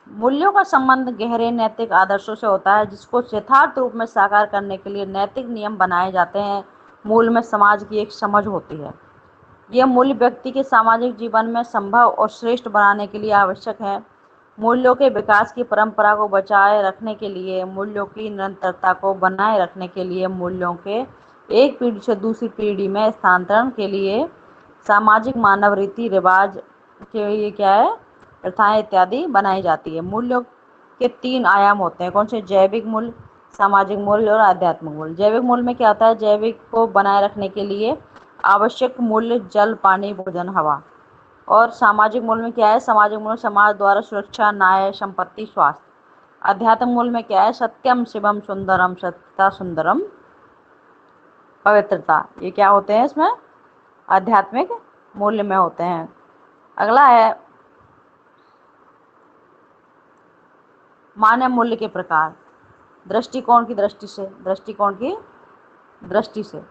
मूल्यों का संबंध गहरे नैतिक आदर्शों से होता है, जिसको यथार्थ रूप में साकार करने के लिए नैतिक नियम बनाए जाते हैं। मूल में समाज की एक समझ होती है। यह मूल्य व्यक्ति के सामाजिक जीवन में संभव और श्रेष्ठ बनाने के लिए आवश्यक है। मूल्यों के विकास की परंपरा को बचाए रखने के लिए, मूल्यों की निरंतरता को बनाए रखने के लिए, मूल्यों के एक पीढ़ी से दूसरी पीढ़ी में स्थानांतरण के लिए सामाजिक मानव रीति रिवाज के लिए क्या है, प्रथाएं इत्यादि बनाई जाती है। मूल्यों के 3 आयाम होते हैं। कौन से, जैविक मूल्य, सामाजिक मूल्य और आध्यात्मिक मूल्य। जैविक मूल्य में क्या होता है, जैविक को बनाए रखने के लिए आवश्यक मूल्य जल, पानी, भोजन, हवा। और सामाजिक मूल्य में क्या है? सामाजिक मूल्य समाज द्वारा सुरक्षा, न्याय, संपत्ति, स्वास्थ्य। आध्यात्मिक मूल्य में क्या है? सत्यम, शिवम, सुंदरम, सत्यता, सुंदरम, पवित्रता। ये क्या होते हैं? इसमें आध्यात्मिक मूल्य में होते हैं। अगला है मानव मूल्य के प्रकार। दृष्टिकोण की दृष्टि से, दृष्टिकोण की दृष्टि से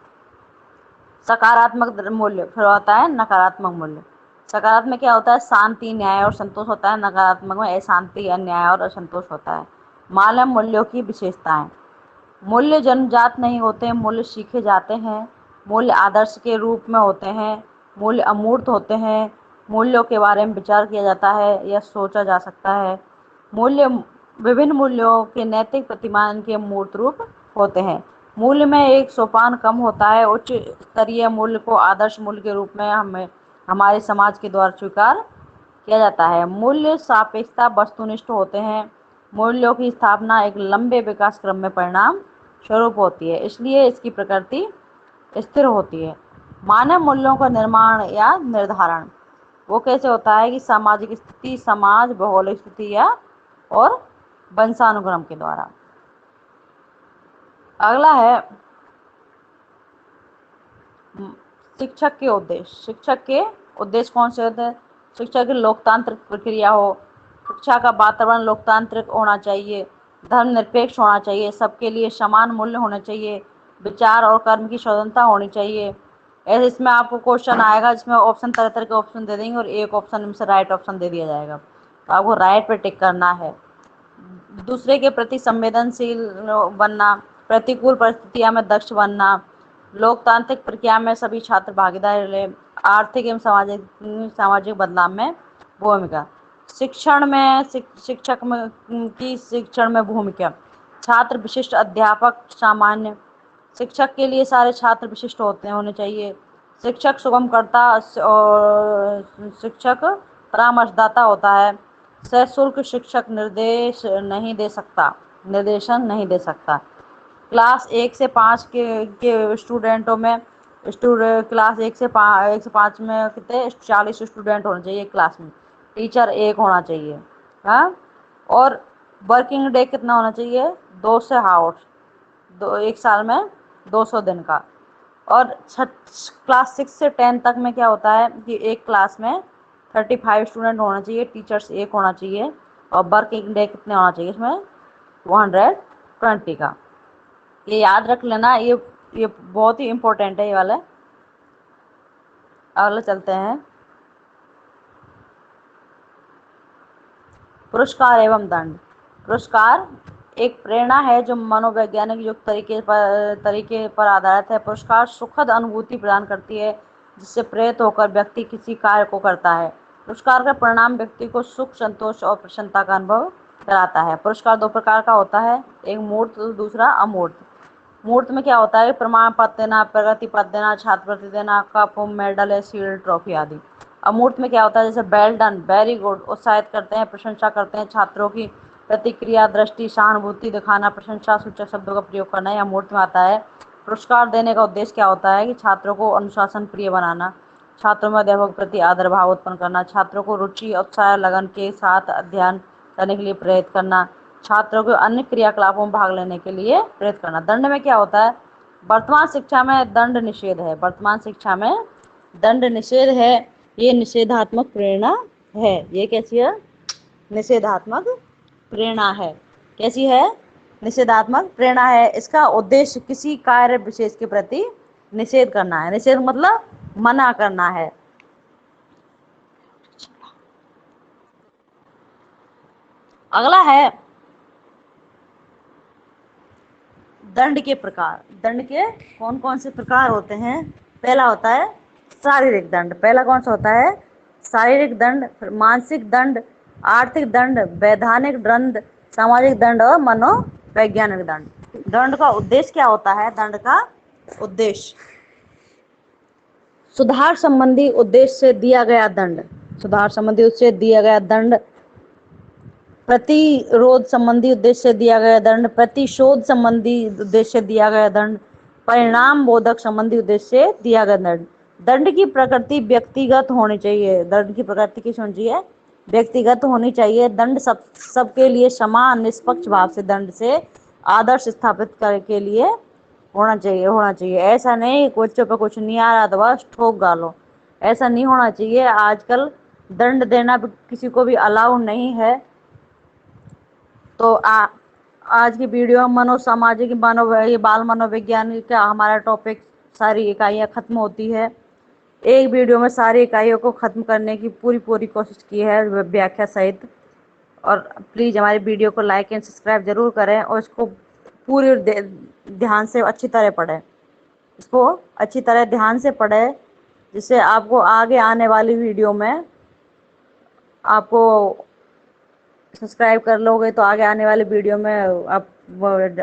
सकारात्मक मूल्य, फिर होता है नकारात्मक मूल्य। सकारात्मक क्या होता है? शांति, न्याय और संतोष होता है। नकारात्मक में अशांति, अन्याय और असंतोष होता है। मानव मूल्यों की विशेषताएं। मूल्य जन्मजात नहीं होते, मूल्य सीखे जाते हैं। मूल्य आदर्श के रूप में होते हैं। मूल्य अमूर्त होते हैं। मूल्यों के बारे में विचार किया जाता है या सोचा जा सकता है। मूल्य विभिन्न मूल्यों के नैतिक प्रतिमान के मूर्त रूप होते हैं। मूल्य में एक सोपान कम होता है। उच्च स्तरीय मूल्य को आदर्श मूल्य के रूप में हमारे समाज के द्वारा स्वीकार किया जाता है। मूल्य सापेक्षता वस्तुनिष्ठ होते हैं। मूल्यों की स्थापना एक लंबे विकास क्रम में परिणाम स्वरूप होती है, इसलिए इसकी प्रकृति स्थिर होती है। मानव मूल्यों का निर्माण या निर्धारण वो कैसे होता है? कि सामाजिक स्थिति, समाज, भौगोलिक स्थिति या और वंशानुक्रम के द्वारा। अगला है शिक्षक के उद्देश्य। शिक्षक के उद्देश्य कौन से होते हैं? शिक्षा की लोकतांत्रिक प्रक्रिया हो। शिक्षा का वातावरण लोकतांत्रिक होना चाहिए, धर्मनिरपेक्ष होना चाहिए, सबके लिए समान मूल्य होने चाहिए, विचार और कर्म की स्वतंत्रता होनी चाहिए। ऐसे इसमें आपको क्वेश्चन आएगा जिसमें ऑप्शन तरह तरह के ऑप्शन दे देंगे और एक ऑप्शन में से राइट ऑप्शन दे दिया जाएगा, तो आपको राइट पे टिक करना है। दूसरे के प्रति संवेदनशील बनना, प्रतिकूल परिस्थितियों में दक्ष बनना, लोकतांत्रिक प्रक्रिया में सभी छात्र भागीदारी ले, आर्थिक एवं सामाजिक बदलाव में भूमिका। शिक्षण में शिक्षक में की शिक्षण में भूमिका। छात्र विशिष्ट, अध्यापक सामान्य। शिक्षक के लिए सारे छात्र विशिष्ट होने चाहिए। शिक्षक सुगमकर्ता और शिक्षक परामर्शदाता होता है। सशुल्क शिक्षक निर्देशन नहीं दे सकता। क्लास 1 से 5 के स्टूडेंटों में क्लास 1 से 5 में कितने 40 स्टूडेंट होने चाहिए क्लास में। टीचर 1 होना चाहिए। हाँ, और वर्किंग डे कितना होना चाहिए? 200 आवर्स, एक साल में 200 दिन का। और क्लास 6 से 10 तक में क्या होता है कि एक क्लास में 35 स्टूडेंट होना चाहिए, टीचर्स 1 होना चाहिए, और वर्किंग डे कितने होना चाहिए इसमें? 120 का। ये याद रख लेना, ये बहुत ही इम्पोर्टेंट है ये वाला। अगला चलते हैं पुरस्कार एवं दंड। पुरस्कार एक प्रेरणा है जो मनोवैज्ञानिक युक्त तरीके पर आधारित है। पुरस्कार सुखद अनुभूति प्रदान करती है जिससे प्रेरित होकर व्यक्ति किसी कार्य को करता है। पुरस्कार का परिणाम व्यक्ति को सुख, संतोष और प्रसन्नता का अनुभव कराता है। पुरस्कार 2 प्रकार का होता है, एक मूर्त, दूसरा अमूर्त। मूर्त में क्या होता है? प्रमाण पत्र देना, प्रगति पत्र देना, छात्रवृत्ति देना, कप, मेडल, शील्ड, ट्रॉफी आदि। अमूर्त में क्या होता है? जैसे वेल डन, वेरी गुड, उत्साहित करते हैं, प्रशंसा करते हैं, छात्रों की प्रतिक्रिया, दृष्टि, सहानुभूति दिखाना, प्रशंसा सूचक शब्दों का प्रयोग करना, यह अमूर्त में आता है। पुरस्कार देने का उद्देश्य क्या होता है? कि छात्रों को अनुशासन प्रिय बनाना, छात्रों में अध्यापक प्रति आदर भाव उत्पन्न करना, छात्रों को रुचि, उत्साह, लगन के साथ अध्ययन करने के लिए प्रेरित करना, छात्रों को अन्य क्रियाकलापों में भाग लेने के लिए प्रेरित करना। दंड में क्या होता है? वर्तमान शिक्षा में दंड निषेध है। वर्तमान शिक्षा में दंड निषेध है। ये निषेधात्मक प्रेरणा है। ये कैसी है? निषेधात्मक प्रेरणा है। कैसी है? निषेधात्मक प्रेरणा है। इसका उद्देश्य किसी कार्य विशेष के प्रति निषेध करना है। निषेध मतलब मना करना है। अगला है दंड के प्रकार। दंड के कौन कौन से प्रकार होते हैं? पहला होता है शारीरिक दंड। पहला कौन सा होता है? शारीरिक दंड, फिर मानसिक दंड, आर्थिक दंड, वैधानिक दंड, सामाजिक दंड और मनोवैज्ञानिक दंड। दंड का उद्देश्य क्या होता है? दंड का उद्देश्य सुधार संबंधी उद्देश्य से दिया गया दंड। सुधार संबंधी उद्देश्य से दिया गया दंड, प्रतिरोध संबंधी उद्देश्य से दिया गया दंड, प्रतिशोध संबंधी उद्देश्य से दिया गया दंड, परिणाम बोधक संबंधी उद्देश्य से दिया गया दंड। दंड की प्रकृति व्यक्तिगत होनी चाहिए। दंड की प्रकृति किस होनी चाहिए? व्यक्तिगत होनी चाहिए। दंड सबके लिए समान निष्पक्ष भाव से दंड से आदर्श स्थापित करने के लिए होना चाहिए। ऐसा नहीं बच्चों पे कुछ नहीं आ रहा तो बस ठोक गालो, ऐसा नहीं होना चाहिए। आजकल दंड देना किसी को भी अलाउ नहीं है। तो आज की वीडियो मनोसामाजिक बाल मनोविज्ञान का हमारा टॉपिक सारी इकाइयाँ खत्म होती है। एक वीडियो में सारी इकाइयों को खत्म करने की पूरी कोशिश की है व्याख्या सहित। और प्लीज़ हमारी वीडियो को लाइक एंड सब्सक्राइब जरूर करें और इसको पूरे ध्यान से अच्छी तरह पढ़ें। इसको अच्छी तरह ध्यान से पढ़ें, जिससे आपको आगे आने वाली वीडियो में आपको सब्सक्राइब कर लोगे तो आगे आने वाली वीडियो में आप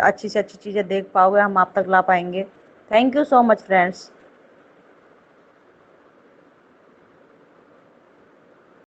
अच्छी से अच्छी चीज़ें देख पाओगे, हम आप तक ला पाएंगे। Thank you so much friends.